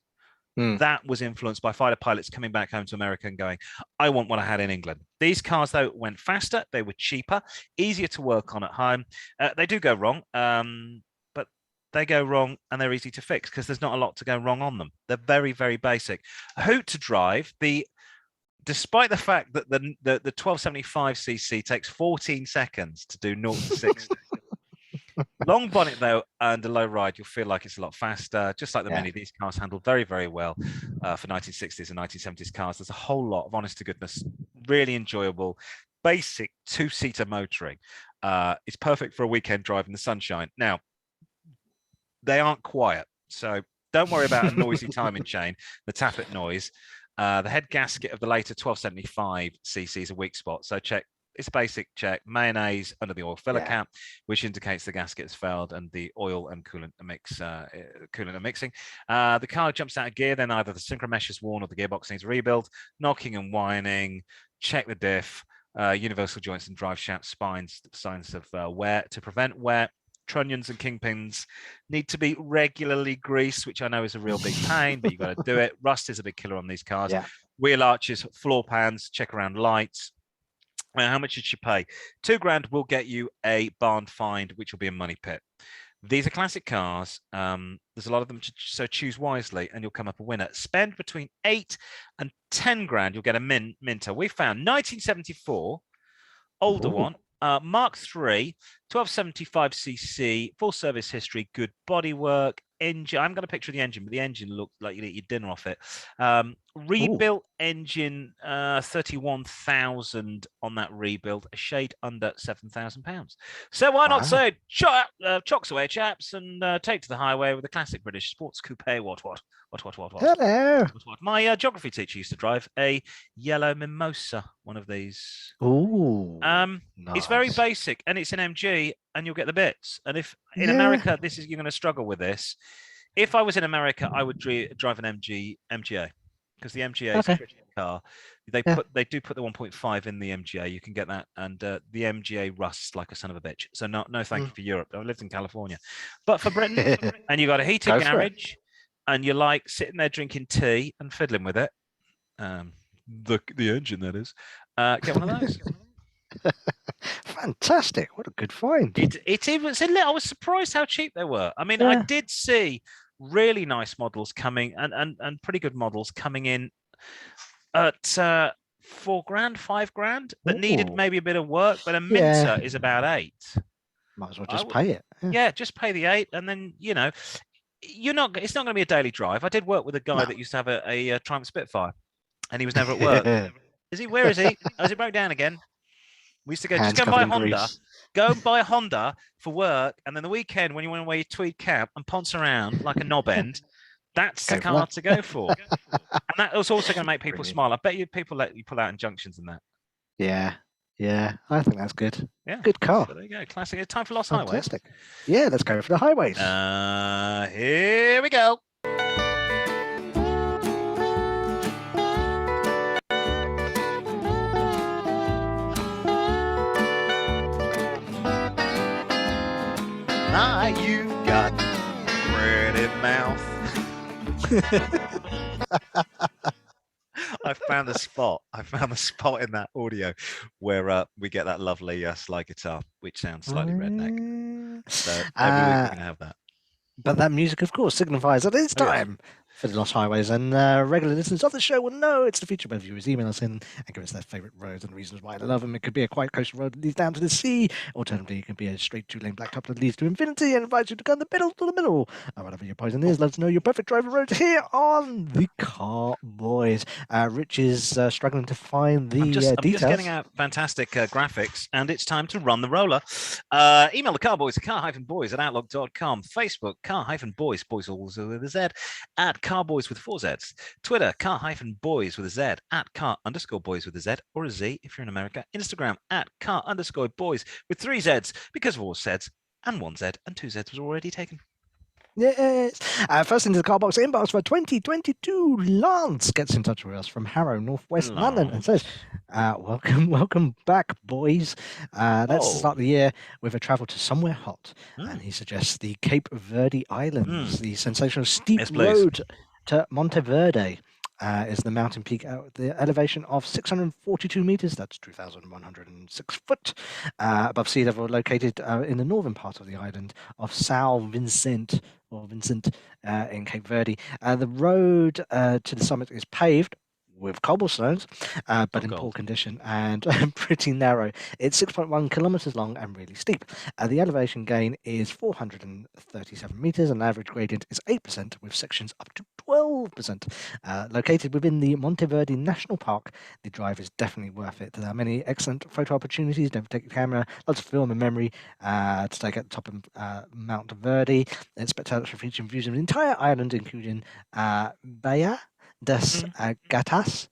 That was influenced by fighter pilots coming back home to America and going, I want what I had in England. These cars, though, went faster. They were cheaper, easier to work on at home. They do go wrong, but they go wrong and they're easy to fix because there's not a lot to go wrong on them. They're very, very basic. A hoot to drive. Despite the fact that the 1275cc takes 14 seconds to do 0 to 60. Long bonnet, though, and a low ride, you'll feel like it's a lot faster. Just like the Mini, these cars handle very, very well for 1960s and 1970s cars. There's a whole lot of honest to goodness, really enjoyable, basic two-seater motoring. It's perfect for a weekend drive in the sunshine. Now, they aren't quiet, so don't worry about a noisy timing chain, the tappet noise. The head gasket of the later 1275cc is a weak spot, so check. It's a basic check. Mayonnaise under the oil filler cap, which indicates the gasket has failed and the oil and coolant are mixing. The car jumps out of gear, then either the synchro mesh is worn or the gearbox needs a rebuild. Knocking and whining. Check the diff. Universal joints and drive shaft spines, signs of wear. To prevent wear, trunnions and kingpins need to be regularly greased, which I know is a real big pain, but you've got to do it. Rust is a big killer on these cars. Wheel arches, floor pans, check around lights. How much did you pay? $2,000 will get you a barn find, which will be a money pit. These are classic cars. There's a lot of them, so choose wisely and you'll come up a winner. Spend between $8,000 and $10,000, you'll get a Minter. We found 1974, older one, Mark III, 1275cc, full service history, good bodywork, engine. I haven't got a picture of the engine, but the engine looked like you'd eat your dinner off it. Rebuilt engine, 31,000 on that rebuild, a shade under £7,000. So why not say chocks away, chaps, and take to the highway with a classic British sports coupe? What? Hello. What? My geography teacher used to drive a yellow Mimosa, one of these. Ooh. Nice. It's very basic, and it's an MG, and you'll get the bits. And if in America, you're going to struggle with this. If I was in America, I would drive an MGA. Because the MGA is a pretty car. They do put the 1.5 in the MGA. You can get that, and the MGA rusts like a son of a bitch. So no thank you for Europe. I lived in California, but for Britain, and you got a heated garage, and you like sitting there drinking tea and fiddling with it. The engine, that is. Get one of those. Fantastic! What a good find. I was surprised how cheap they were. I mean, I did see really nice models coming and pretty good models coming in at $4,000, $5,000 that needed maybe a bit of work, but a Minter is about $8,000. Might as well just pay it. Yeah, just pay the $8,000, and then it's not going to be a daily drive. I did work with a guy that used to have a Triumph Spitfire, and he was never at work. Where is he? Oh, is it broke down again? We used to go, just go and buy a Honda. Go and buy a Honda for work, and then the weekend when you want to wear your tweed cap and ponce around like a knob end, that's the car to go for. And that was also going to make people smile. I bet you people let you pull out injunctions and that. Yeah, I think that's good. Yeah, good car. So there you go, classic. It's time for Lost Highways. Fantastic. Yeah, let's go for the highways. Here we go. You got pretty mouth. I found the spot in that audio where we get that lovely slide guitar, which sounds slightly redneck. So every week we're going to have that. But that music, of course, signifies that it's time for the Lost Highways. And regular listeners of the show will know it's the feature where viewers email us in and give us their favourite roads and reasons why they love them. It could be a quiet coastal road that leads down to the sea. Alternatively, it can be a straight two-lane blacktop that leads to infinity and invites you to go in the middle to the middle. Whatever your poison is, let us know your perfect driver road here on the Car-Boyz. Rich is struggling to find the details. I'm just getting out fantastic graphics, and it's time to run the roller. Email the Car-Boyz at car-boys@outlook.com. Facebook, car-boys, boys all with a Z, at Car-Boyz with 4 Zs. Twitter, car-boys with a Z, at car_boys with a Z or a Z if you're in America. Instagram, at car_boys with 3 Zs, because 4 Zs and 1 Z and 2 Zs was already taken. Yes. First into the Car-Box inbox for 2022, Lance gets in touch with us from Harrow, Northwest London, and says, welcome back, boys. Let's start the year with a travel to somewhere hot. And he suggests the Cape Verde Islands, the sensational steep road to Monteverde. Is the mountain peak at the elevation of 642 meters, that's 2,106 foot, above sea level, located in the northern part of the island of São Vicente, in Cape Verde. The road to the summit is paved with cobblestones, but in poor condition and pretty narrow. It's 6.1 kilometers long and really steep. The elevation gain is 437 meters, and average gradient is 8%, with sections up to 12%. Located within the Monteverde National Park, the drive is definitely worth it. There are many excellent photo opportunities. Don't take your camera, lots of film and memory to take at the top of Mount Verde. It's spectacular, featuring views of the entire island, including Bahia das Gatas,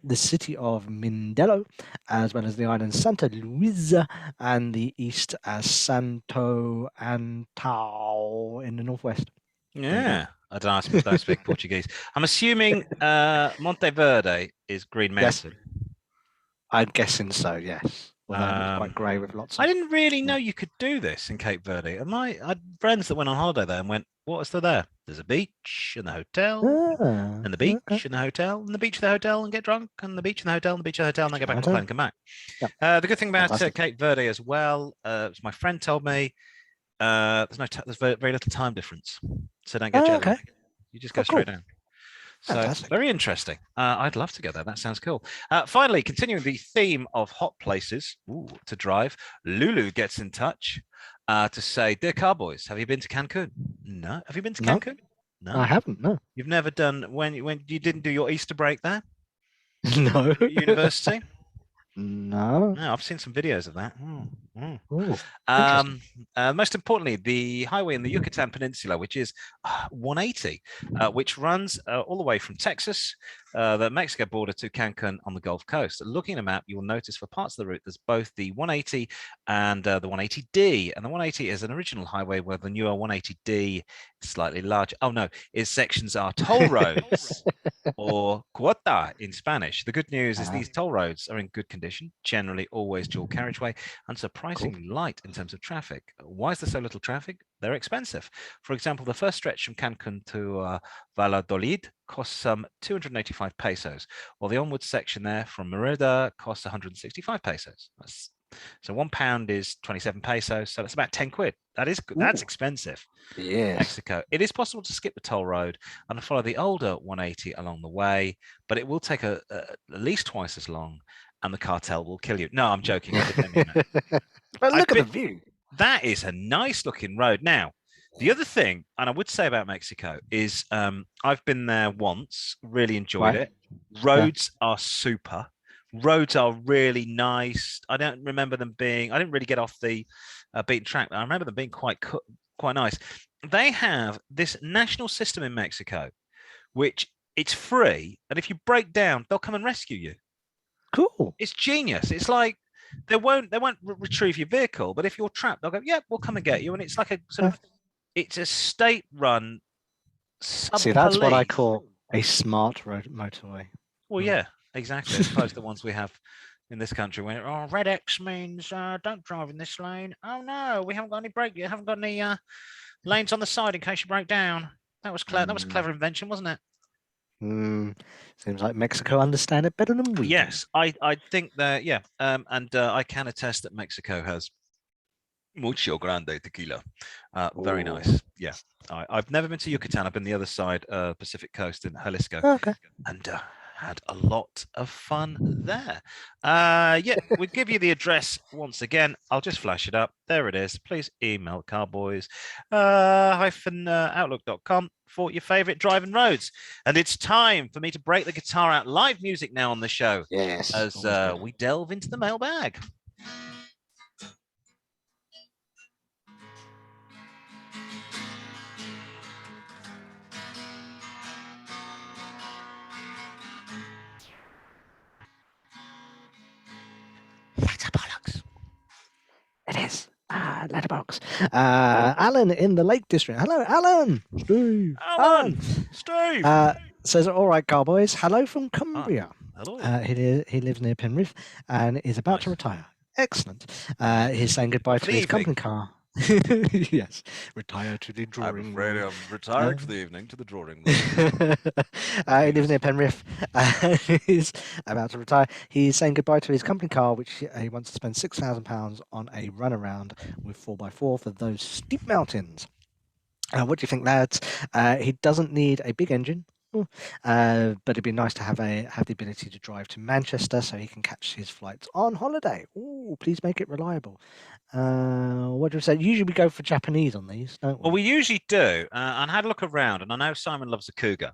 the city of Mindelo, as well as the island Santa Luisa and the east Santo Antão in the northwest. Yeah, I don't speak Portuguese. I'm assuming Monteverde is Green Mountain. Yes. I'm guessing so, yes. Although it's quite grey with lots of... I didn't really know you could do this in Cape Verde. I had friends that went on holiday there and went, what is there? There's a beach and the hotel, and the beach and the hotel, and the beach and the hotel, and get drunk, and the beach and the hotel, and the beach and the hotel, and then get back on the plane and come back. The good thing about Cape Verde as well, as my friend told me, there's very little time difference, so don't get jet lag. You just go straight down. So very interesting. I'd love to go there. That sounds cool. Finally, continuing the theme of hot places to drive, Lulu gets in touch to say, "Dear Car-Boyz, have you been to Cancun? No. Have you been to Cancun? No, I haven't. No. You've never done when you didn't do your Easter break there? No. University? No. No, I've seen some videos of that. Most importantly, the highway in the Yucatan Peninsula, which is 180, which runs all the way from Texas, the Mexico border, to Cancun on the Gulf Coast. Looking at a map, you will notice for parts of the route, there's both the 180 and the 180D. And the 180 is an original highway, where the newer 180D is slightly larger. Oh no, its sections are toll roads, or cuota in Spanish. The good news is these toll roads are in good condition, generally always dual carriageway, and surprisingly light in terms of traffic. Why is there so little traffic? They're expensive. For example, the first stretch from Cancun to Valladolid costs some 285 pesos, while the onward section there from Merida costs 165 pesos. So £1 is 27 pesos, so that's about 10 quid. That's expensive. Yeah. Mexico. It is possible to skip the toll road and follow the older 180 along the way, but it will take at least twice as long, and the cartel will kill you. No, I'm joking. I didn't mean that. But look at the view. That is a nice looking road. Now, the other thing, and I would say about Mexico, is I've been there once, really enjoyed it. Roads are super. Roads are really nice. I don't remember them being, I didn't really get off the beaten track, but I remember them being quite nice. They have this national system in Mexico, which it's free, and if you break down, they'll come and rescue you. Cool. It's genius. It's like they won't retrieve your vehicle, but if you're trapped, they'll go, yeah, we'll come and get you. And it's like a sort of, it's a state-run sub-police. See, that's what I call a smart motorway. Well, yeah, exactly. As opposed to the ones we have in this country, when red X means don't drive in this lane. Oh no, we haven't got any brake. You haven't got any lanes on the side in case you break down. That was clever. That was a clever invention, wasn't it? Seems like Mexico understand it better than we. Yes, I think that, yeah, and I can attest that Mexico has Mucho grande tequila. Very nice. Yeah. I've never been to Yucatan. I've been the other side, Pacific coast in Jalisco. Okay. And had a lot of fun there. Yeah, we give you the address once again. I'll just flash it up. There it is. Please email Car-Boyz outlook.com for your favorite driving roads. And it's time for me to break the guitar out. Live music now on the show. Yes. As we delve into the mailbag. Letterbox. It is. Letterbox. Alan in the Lake District. Hello, Alan. Steve. Alan. Steve. Says, all right, Car-Boyz. Hello from Cumbria. Hello. He lives near Penrith and is about to retire. Excellent. He's saying goodbye to his company car. Yes, retire to the drawing room. I'm retiring for the evening to the drawing room. He lives near Penrith. He's about to retire. He's saying goodbye to his company car, which he wants to spend £6,000 on a runaround with 4x4 for those steep mountains. What do you think, lads? He doesn't need a big engine. But it'd be nice to have the ability to drive to Manchester so he can catch his flights on holiday. Ooh, please make it reliable. What do we say? Usually we go for Japanese on these, don't we? Well, we usually do. And I had a look around, and I know Simon loves a Cougar,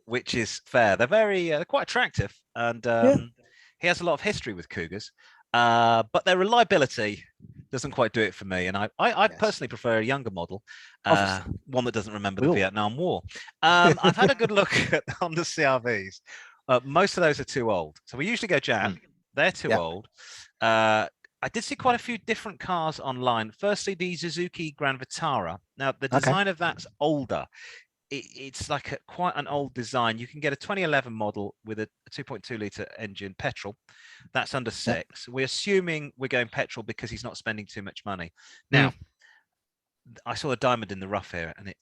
which is fair. They're they're quite attractive, and he has a lot of history with Cougars. But their reliability doesn't quite do it for me. And I personally prefer a younger model, one that doesn't remember the Vietnam War. I've had a good look on the CRVs. Most of those are too old. So we usually go Jap. They're too old. I did see quite a few different cars online. Firstly, the Suzuki Grand Vitara. Now, the design of that's older. It's like quite an old design. You can get a 2011 model with a 2.2 litre engine petrol. That's under 6. We're assuming we're going petrol because he's not spending too much money. Now, I saw a diamond in the rough here, and it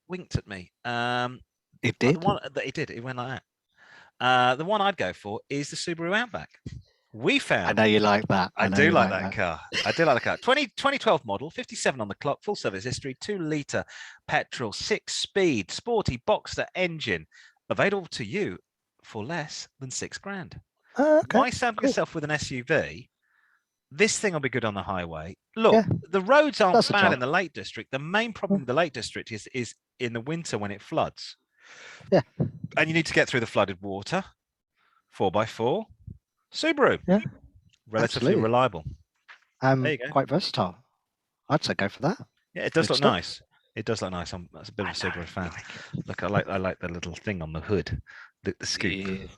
winked at me. It did? It did. It went like that. The one I'd go for is the Subaru Outback. We found. I know you like that. I do like that car. I do like the car. 2012 model, 57 on the clock, full service history, 2 litre petrol, 6-speed, sporty Boxster engine, available to you for less than £6,000. Why saddle yourself with an SUV? This thing will be good on the highway. Look, the roads aren't bad in the Lake District. The main problem with the Lake District is in the winter when it floods. Yeah. And you need to get through the flooded water. 4x4. Subaru, relatively reliable. Quite versatile. I'd say go for that. Yeah, it does look nice. It does look nice. That's a bit of a Subaru fan. Look, I like the little thing on the hood, the scoop.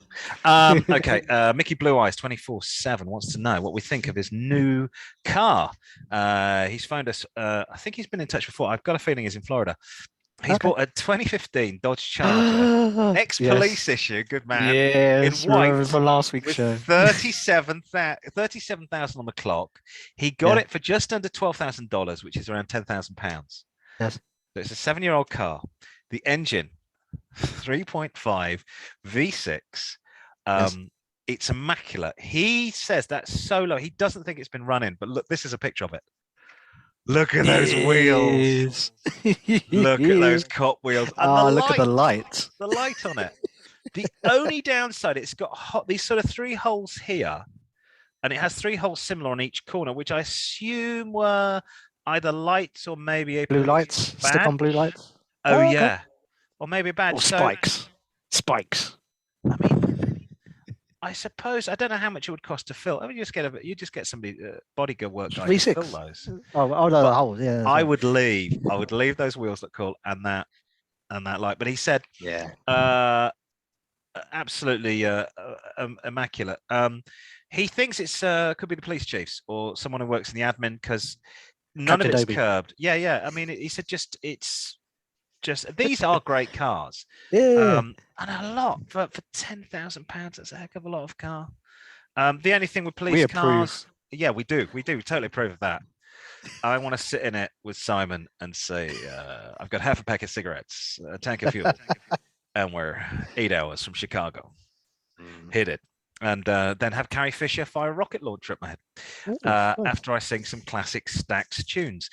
Yeah. Okay, Mickey Blue Eyes 24/7 wants to know what we think of his new car. He's phoned us. I think he's been in touch before. I've got a feeling he's in Florida. He's bought a 2015 Dodge Charger, ex-police issue, good man, in white, for last week's show. 37,000 on the clock. He got it for just under $12,000, which is around £10,000. Yes. So it's a 7-year-old car. The engine, 3.5 V6. It's immaculate. He says that's so low. He doesn't think it's been running, but look, this is a picture of it. Look at those wheels. Look at those cop wheels. And look at the light. The light on it. The only downside, it's got these sort of 3 holes here, and it has 3 holes similar on each corner, which I assume were either lights or maybe a blue lights. Badge. Stick on blue lights. Oh yeah, or maybe a badge. Or spikes. Spikes. I mean, I suppose I don't know how much it would cost to fill. I mean, you just get somebody bodyguard work guy to fill those. Oh no, the holes. Yeah. I would leave those wheels that cool and that light. But he said, absolutely immaculate. He thinks it's could be the police chiefs or someone who works in the admin because none of it's curbed. Yeah. I mean, he said it's just these are great cars. And a lot for £10,000. That's a heck of a lot of car. The only thing with police cars, we do totally approve of that. I want to sit in it with Simon and say, I've got half a pack of cigarettes, a tank of fuel, and we're 8 hours from Chicago. Hit it. and then have Carrie Fisher fire a rocket launcher at my head after I sing some classic Stax tunes.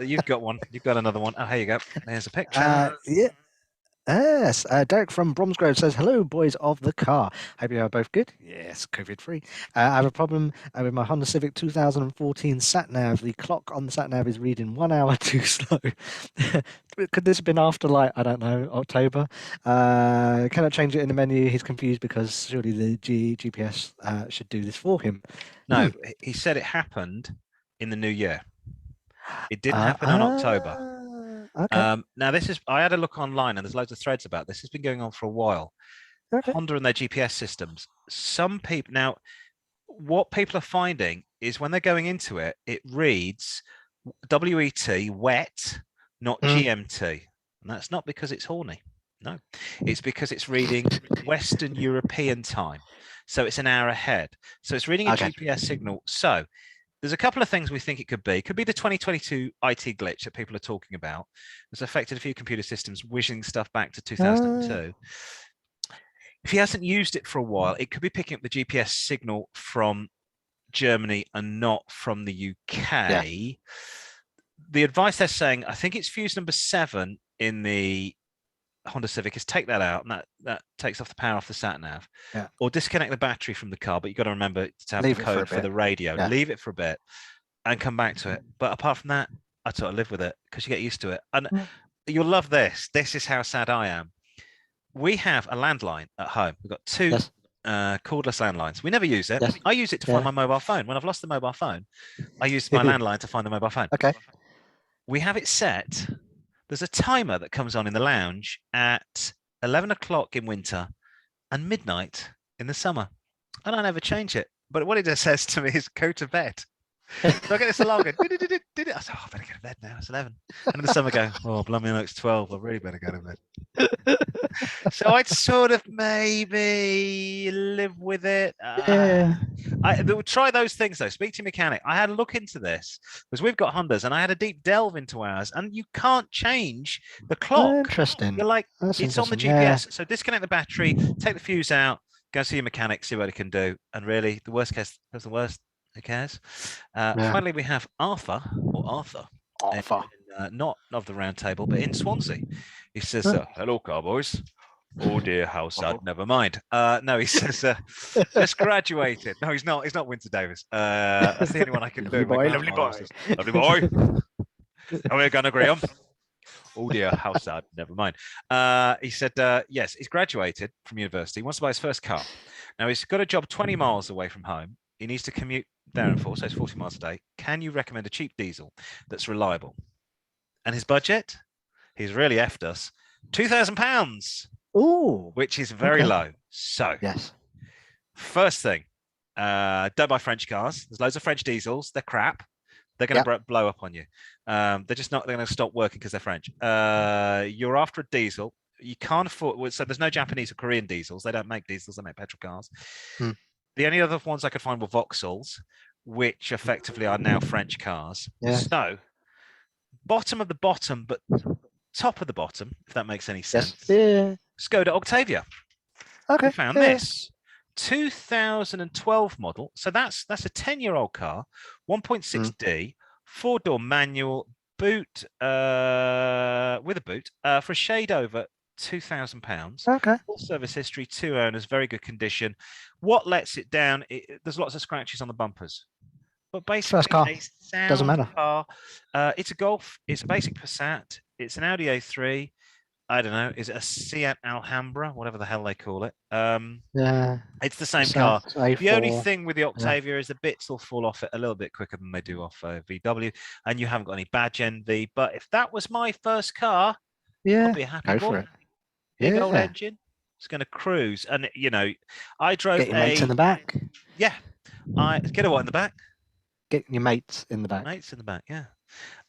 You've got one. You've got another one. Oh, here you go. There's a picture. Yeah. Yes, Derek from Bromsgrove says, "Hello, boys of the car. Hope you are both good. Yes, COVID-free. I have a problem with my Honda Civic 2014 sat nav. The clock on the sat nav is reading 1 hour too slow. Could this have been after, like, I don't know, October? Cannot change it in the menu. He's confused because surely the GPS should do this for him." No, he said it happened in the new year. It didn't happen in October. Okay. Now I had a look online, and there's loads of threads about this. It's been going on for a while. Okay. Honda and their GPS systems. Some people now, what people are finding is when they're going into it, it reads WET, wet, not GMT, and that's not because it's horny. No, it's because it's reading Western European time, so it's an hour ahead. So it's reading a GPS signal. So there's a couple of things we think it could be. It could be the 2022 IT glitch that people are talking about. It's affected a few computer systems, wishing stuff back to 2002. If he hasn't used it for a while, it could be picking up the GPS signal from Germany and not from the UK. Yeah. The advice they're saying, I think it's fuse number 7 in the Honda Civic, is take that out, and that takes off the power off the sat nav, or disconnect the battery from the car. But you've got to remember to have the code for the radio. Leave it for a bit and come back to it. But apart from that, I sort of live with it because you get used to it. And you'll love this. This is how sad I am. We have a landline at home. We've got 2 cordless landlines. We never use it. I use it to find my mobile phone. When I've lost the mobile phone, I use my landline to find the mobile phone. Okay. We have it set. There's a timer that comes on in the lounge at 11 o'clock in winter and midnight in the summer. And I never change it. But what it says to me is go to bed. So I get this alarm going, I say, oh, I better go to bed now. It's 11. And in the summer go, oh, blimey, it's 12. I really better go to bed. So I'd sort of maybe live with it. Try those things, though. Speak to your mechanic. I had a look into this because we've got Hondas, and I had a deep delve into ours, and you can't change the clock. Interesting. You're like, it's on the GPS. So disconnect the battery, take the fuse out, go see your mechanic, see what it can do. And really, the worst case is the worst. Who cares? Finally, we have Arthur. Not of the round table, but in Swansea. He says, hello, Car-Boyz. Oh dear, how sad. Never mind. No, he says, just graduated. No, he's not. He's not Winter Davis. That's the only one I can do. Lovely boy. Lovely boy. Are we going to agree on? Oh dear, how sad. Never mind. He said, yes, he's graduated from university. He wants to buy his first car. Now, he's got a job 20 miles away from home. He needs to commute there and forth, so it's 40 miles a day. Can you recommend a cheap diesel that's reliable? And his budget, he's really effed us, £2,000. Ooh, which is very low. So, first thing, don't buy French cars. There's loads of French diesels. They're crap. They're going to blow up on you. They're just not. They're going to stop working because they're French. You're after a diesel. You can't afford. So there's no Japanese or Korean diesels. They don't make diesels. They make petrol cars. The only other ones I could find were Vauxhalls, which effectively are now French cars. So, bottom of the bottom, but top of the bottom, if that makes any sense. Skoda Octavia. Okay. We found this 2012 model. So that's a 10-year-old car, 1.6D, 4-door manual, boot with a boot for a shade over £2,000. Okay. Full service history, 2 owners, very good condition. What lets it down? There's lots of scratches on the bumpers, but basically, first car doesn't matter. Car. It's a Golf. It's a basic Passat. It's an Audi A3. I don't know. Is it a Seat Alhambra? Whatever the hell they call it. It's the same car. A4. The only thing with the Octavia is the bits will fall off it a little bit quicker than they do off VW, and you haven't got any badge envy. But if that was my first car, I'd be a happy boy. Big old engine. It's going to cruise, and I drove. Get your mates in the back. Yeah, get a what in the back? Get your mates in the back. Mates in the back. Yeah.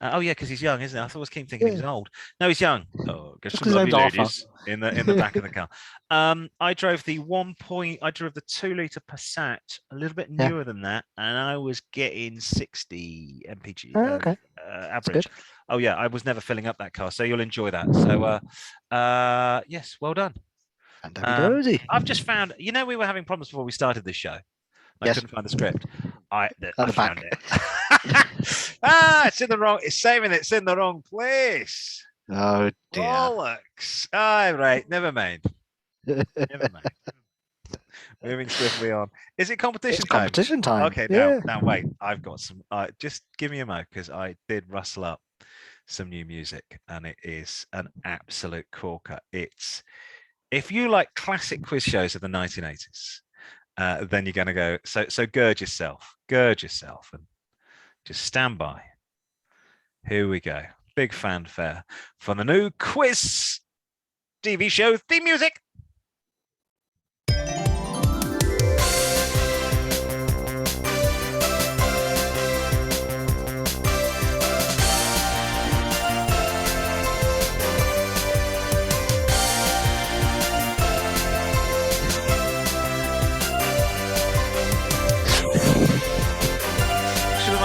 Oh yeah, because he's young, isn't he? I thought I was keep thinking he's old. No, he's young. Oh, just some lovely ladies in the back of the car. I drove the 2-litre Passat, a little bit newer than that, and I was getting 60 mpg average. Oh yeah, I was never filling up that car, so you'll enjoy that. So yes, well done. I've just found, we were having problems before we started this show. I couldn't find the script. I found it. It's in the wrong. It's saving. It's in the wrong place. Oh dear. Bollocks. Right. Never mind. Never mind. Moving swiftly on. Is it competition time? Competition time. Okay. Now wait. I've got some. Just give me a mo, because I did rustle up some new music, and it is an absolute corker. It's, if you like classic quiz shows of the 1980s. Then you're going to go, so gird yourself, and just stand by. Here we go. Big fanfare for the new quiz TV show theme music.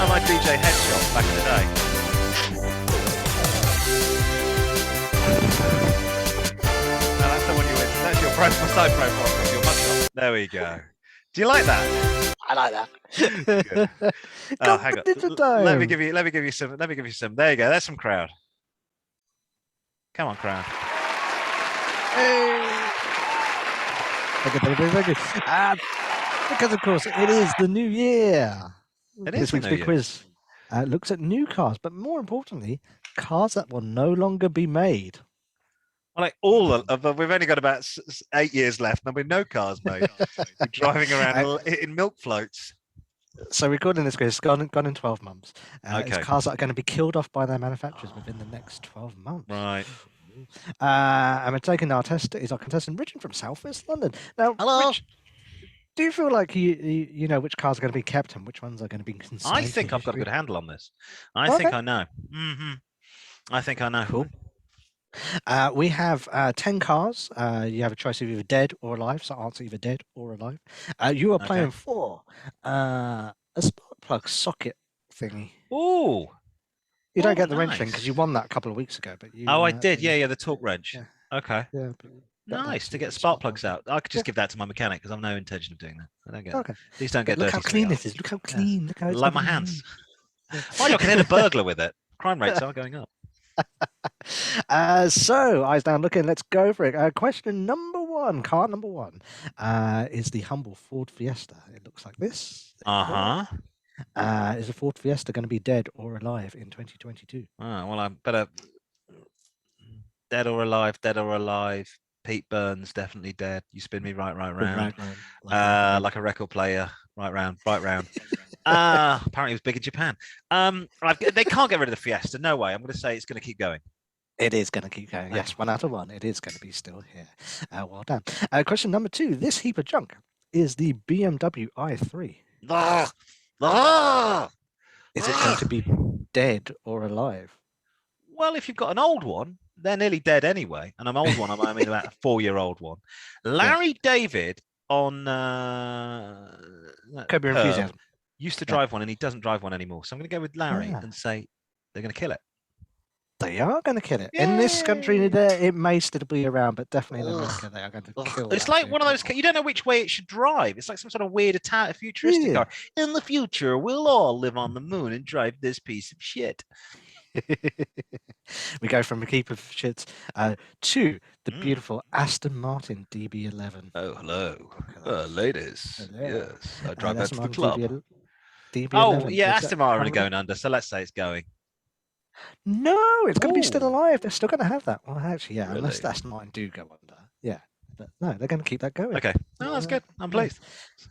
My DJ headshot back in the day. No, that's the one you win. That's your side profile. Your mugshot. There we go. Do you like that? I like that. Hang on. Let me give you some. There you go. There's some crowd. Come on, crowd. Hey. Thank you. Because of course it is the new year. This week's big quiz looks at new cars, but more importantly, cars that will no longer be made. Well, like all of them, we've only got about 8 years left, and there'll be no cars made. We're driving around in milk floats. So recording this quiz, it's gone in 12 months. It's cars that are going to be killed off by their manufacturers within the next 12 months. Right. And we're taking our contestant Richard from South West London. Now, hello. Rich, do you feel like you know which cars are going to be kept and which ones are going to be consigned? I think I've got a good handle on this. I think I know. I think I know. Cool. We have 10 cars. You have a choice of either dead or alive. So answer either dead or alive. You are playing for a spark plug socket thingy. Ooh. You don't get the wrench thing because you won that a couple of weeks ago. But you, I did. Yeah, the torque wrench. Yeah. Okay. Yeah. Nice to get spark plugs out. I could just give that to my mechanic because I've no intention of doing that. I don't get it. These don't get Look dirty. how clean it is. Look how clean. Look how it's like my hands. Why you can hit a burglar with it? Crime rates are going up. So eyes down looking. Let's go for it. Question number one. Car number one is the humble Ford Fiesta. It looks like this. Is a Ford Fiesta going to be dead or alive in 2022? Well, I better. Dead or alive. Dead or alive. Pete Burns definitely dead. You spin me right round. Like a record player. Right round. Apparently it was big in Japan. They can't get rid of the Fiesta. No way. I'm going to say it's going to keep going. It is going to keep going. Yes, 1 out of 1. It is going to be still here. Well done. Question number 2. This heap of junk is the BMW i3. Is it going to be dead or alive? Well, if you've got an old one, they're nearly dead anyway. And an old one, I mean about a 4-year-old one. Larry David on Curb Your Enthusiasm used to drive one, and he doesn't drive one anymore. So I'm going to go with Larry and say they're going to kill it. They are going to kill it. Yay! In this country, it may still be around, but definitely in America, they are going to kill it. It's like one of those, you don't know which way it should drive. It's like some sort of weird futuristic car. In the future, we'll all live on the moon and drive this piece of shit. We go from a heap of shits to the beautiful Aston Martin DB11. Oh, hello. Ladies. Hello. Yes, I drive that to the club. DB11. Oh, yeah, Aston Martin are going under, so let's say it's going. No, it's going to be still alive. They're still going to have that. Well, actually, yeah, really? Unless Aston Martin do go under. Yeah, but no, they're going to keep that going. Okay, no, that's good. I'm pleased.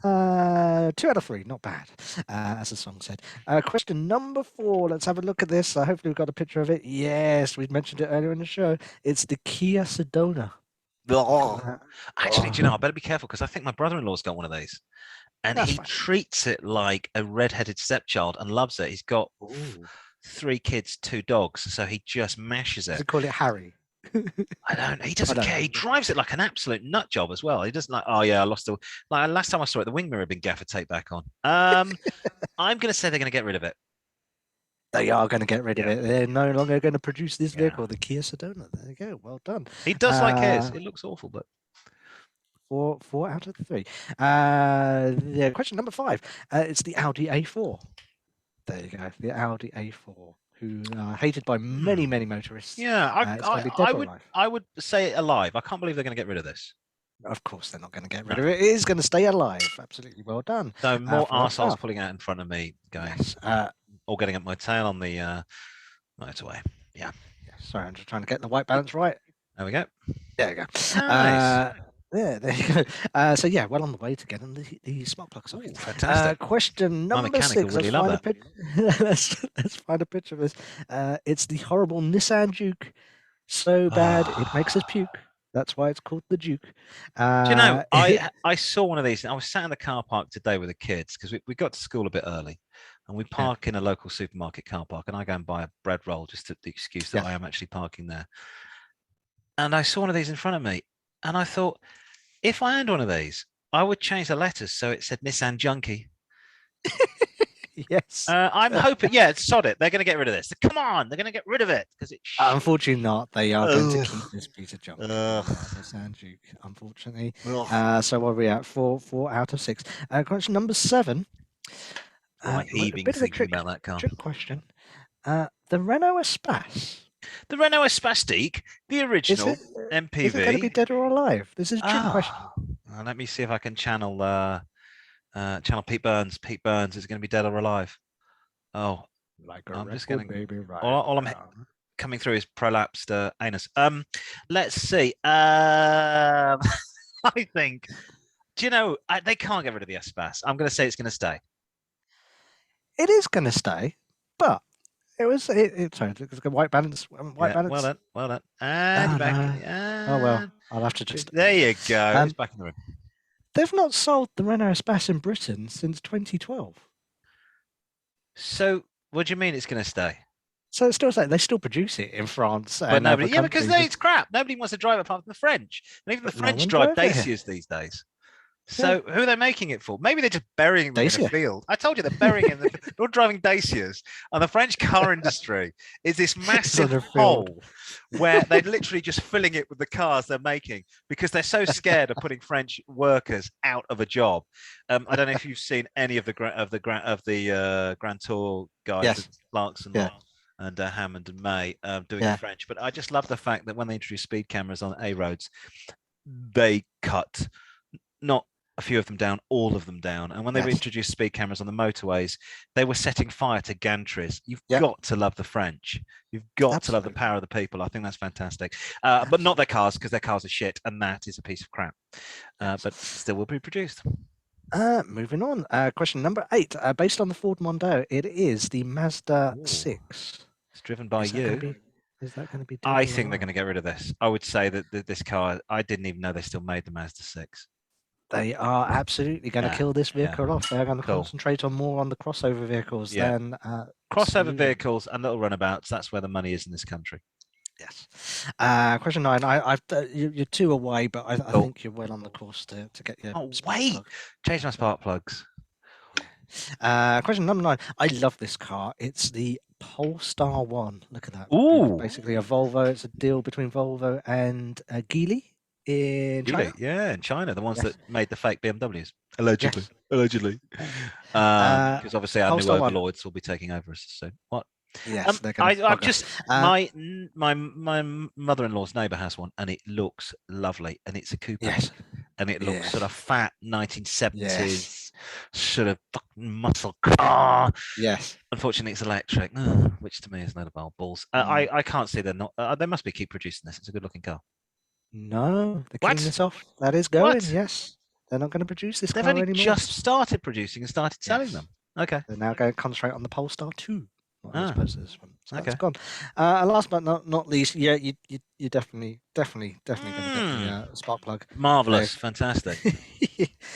2 out of 3, not bad, as the song said. Question number 4. Let's have a look at this. Hopefully, we've got a picture of it. Yes, we mentioned it earlier in the show. It's the Kia Sedona. Actually, do you know, I better be careful because I think my brother-in-law's got one of these. And he treats it like a red-headed stepchild and loves it. He's got 3 kids, 2 dogs, so he just mashes it. Does he call it Harry? I don't. He doesn't care. He drives it like an absolute nut job as well. He doesn't like. Oh yeah, I lost the. Like last time I saw it, the wing mirror had been gaffer taped back on. I'm going to say they're going to get rid of it. They are going to get rid of it. They're no longer going to produce this vehicle, the Kia Sedona. There you go. Well done. He does like his. It looks awful, but Four out of 3. Question number 5. It's the Audi A4. There you go. The Audi A4, who are hated by many motorists. Yeah, it's going to be dead or alive. I would say alive. I can't believe they're going to get rid of this. Of course, they're not going to get rid of it. It is going to stay alive. Absolutely, well done. So more arseholes pulling out in front of me, going, or getting up my tail on the motorway. Yeah. Sorry, I'm just trying to get the white balance right. There we go. There you go. Nice. Yeah, there you go. So yeah, well on the way to getting the smart plug socket. Fantastic. Question number 6. Really let's find a picture of this. It's the horrible Nissan Juke. So bad it makes us puke. That's why it's called the Duke. Do you know, I saw one of these. I was sat in the car park today with the kids because we got to school a bit early, and we park in a local supermarket car park, and I go and buy a bread roll just to the excuse that I am actually parking there. And I saw one of these in front of me, and I thought, if I owned one of these, I would change the letters so it said Nissan Junkie. Yes. I'm hoping, sod it. They're going to get rid of this. Come on, they're going to get rid of it because it's. Unfortunately, not. They are going to keep this piece of junk. Nissan Juke, unfortunately. So what are we at? 4 out of 6. Question number 7. Heaving thinking about that car. Trick question. The Renault Espace. The Renault Espastique, the original MPV. Is it going to be dead or alive? This is a trick question. Let me see if I can channel Pete Burns. Pete Burns is going to be dead or alive. Oh, I'm just going to. All I'm coming through is prolapsed anus. Let's see. I think. Do you know they can't get rid of the Espace? I'm going to say it's going to stay. It is going to stay, but it's a white balance. Balance. Well done. And back. Oh well, I'll have to just. There you go. It's back in the room. They've not sold the Renault Espace in Britain since 2012. So, what do you mean it's going to stay? So it's still saying they still produce it in France. But nobody, because it's crap. Nobody wants to drive it apart from the French, and even the French drive Dacias these days. So who are they making it for? Maybe they're just burying them in a field. I told you they're burying them. They're driving Dacias. And the French car industry is this massive hole where they're literally just filling it with the cars they're making because they're so scared of putting French workers out of a job. I don't know if you've seen any of the Grand Tour guys, Clarkson and Hammond and May doing the French. But I just love the fact that when they introduced speed cameras on A roads, they cut not a few of them down, all of them down. And when they introduced speed cameras on the motorways, they were setting fire to gantries. You've got to love the French. You've got to love the power of the people. I think that's fantastic. But not their cars, because their cars are shit, and that is a piece of crap. But still will be produced. Moving on. Question number 8. Based on the Ford Mondeo, it is the Mazda 6. It's driven by you. Is that going to be? I think they're going to get rid of this. I would say that this car, I didn't even know they still made the Mazda 6. They are absolutely going to kill this vehicle off. They're going to concentrate more on the crossover vehicles than crossover vehicles and little runabouts. That's where the money is in this country. Yes. Question 9. You're 2 away, but I think you're well on the course to get your. Oh wait! Change my spark plugs. Question number 9. I love this car. It's the Polestar 1. Look at that. Ooh. Basically a Volvo. It's a deal between Volvo and Geely. In China? Yeah, in China, the ones that made the fake BMWs, allegedly. Because obviously our new overlords will be taking over us soon. What? Yes, I've just my mother-in-law's neighbour has one, and it looks lovely, and it's a coupe, and it looks sort of fat 1970s sort of fucking muscle car. Yes. Unfortunately, it's electric, which to me is not a ball balls. I can't see they're not. They must be keep producing this. It's a good-looking car. No, they're killing this off. That is going. Yes, they're not going to produce this car anymore. They've only just started producing and started selling them. Okay, they're now going to concentrate on the Polestar 2. As opposed to this one. So that's gone. And last but not least, you're definitely going to get the spark plug. Marvelous, fantastic.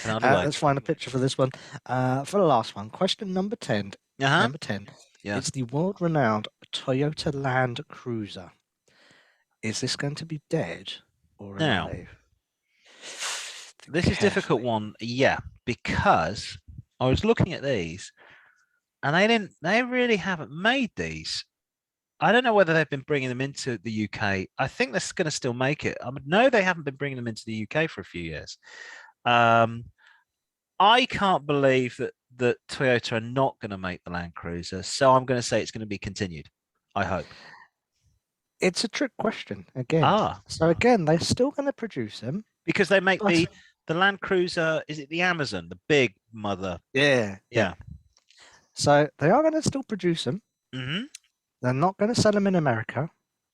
Let's find a picture for this one. For the last one, question number 10. Number 10. Yeah. It's the world-renowned Toyota Land Cruiser. Is this going to be dead or alive? This is a difficult one, because I was looking at these, and they really haven't made these I don't know whether they've been bringing them into the UK. I think they're going to still make it. No, they haven't been bringing them into the UK for a few years. I can't believe that Toyota are not going to make the Land Cruiser. So I'm going to say it's going to be continued. I hope. It's a trick question again. So again, they're still going to produce them because they make the Land Cruiser. Is it the Amazon, the big mother? Yeah. So they are going to still produce them. Mm-hmm. They're not going to sell them in America.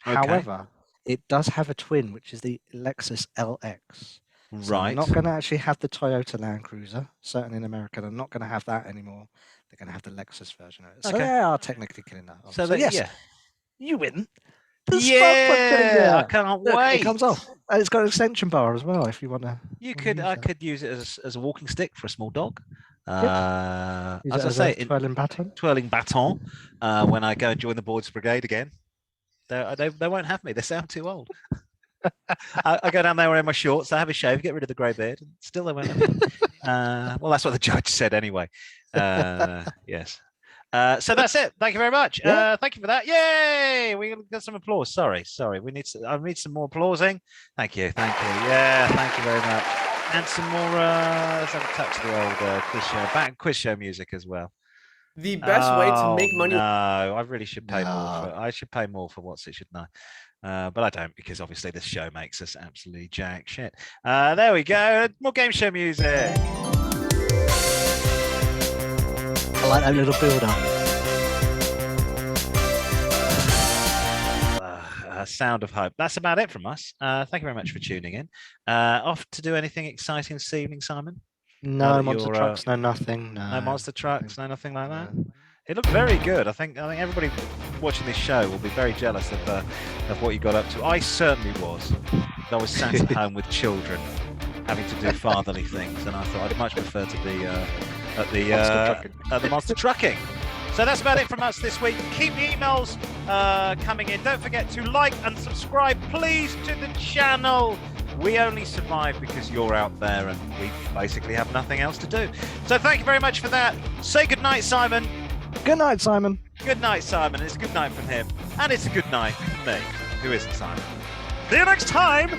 Okay. However, it does have a twin, which is the Lexus LX. So right. They're not going to actually have the Toyota Land Cruiser. Certainly in America, they're not going to have that anymore. They're going to have the Lexus version of it. So they are technically killing that off. So yes, you win. I can't wait. It comes off. And it's got an extension bar as well if you want to. I could use it as a walking stick for a small dog. As I say, twirling baton. When I go and join the Boards Brigade again, they won't have me. They sound too old. I go down there wearing my shorts. I have a shave, get rid of the grey beard, and still they won't have me. Well, that's what the judge said anyway. Yes. So that's it. Thank you very much. Thank you for that. Yay! We got some applause. Sorry. I need some more applausing. Thank you. Yeah, thank you very much. And some more. Let's have a touch of the old quiz show music as well. The best way to make money. No, I really should pay more. I should pay more for what's it, shouldn't I? But I don't, because obviously this show makes us absolutely jack shit. There we go. More game show music. I like that little build-up. Sound of hope. That's about it from us. Thank you very much for tuning in. Off to do anything exciting this evening, Simon? No monster trucks, no nothing. No monster trucks, no nothing like that. It looked very good. I think everybody watching this show will be very jealous of what you got up to. I certainly was. I was sat at home with children, having to do fatherly things, and I thought I'd much prefer to be at the monster trucking. So that's about it from us this week. Keep the emails coming in. Don't forget to like and subscribe, please, to the channel. We only survive because you're out there and we basically have nothing else to do. So thank you very much for that. Say good night, Simon. Good night, Simon. Good night, Simon. It's a good night from him. And it's a good night from me, who isn't Simon. See you next time.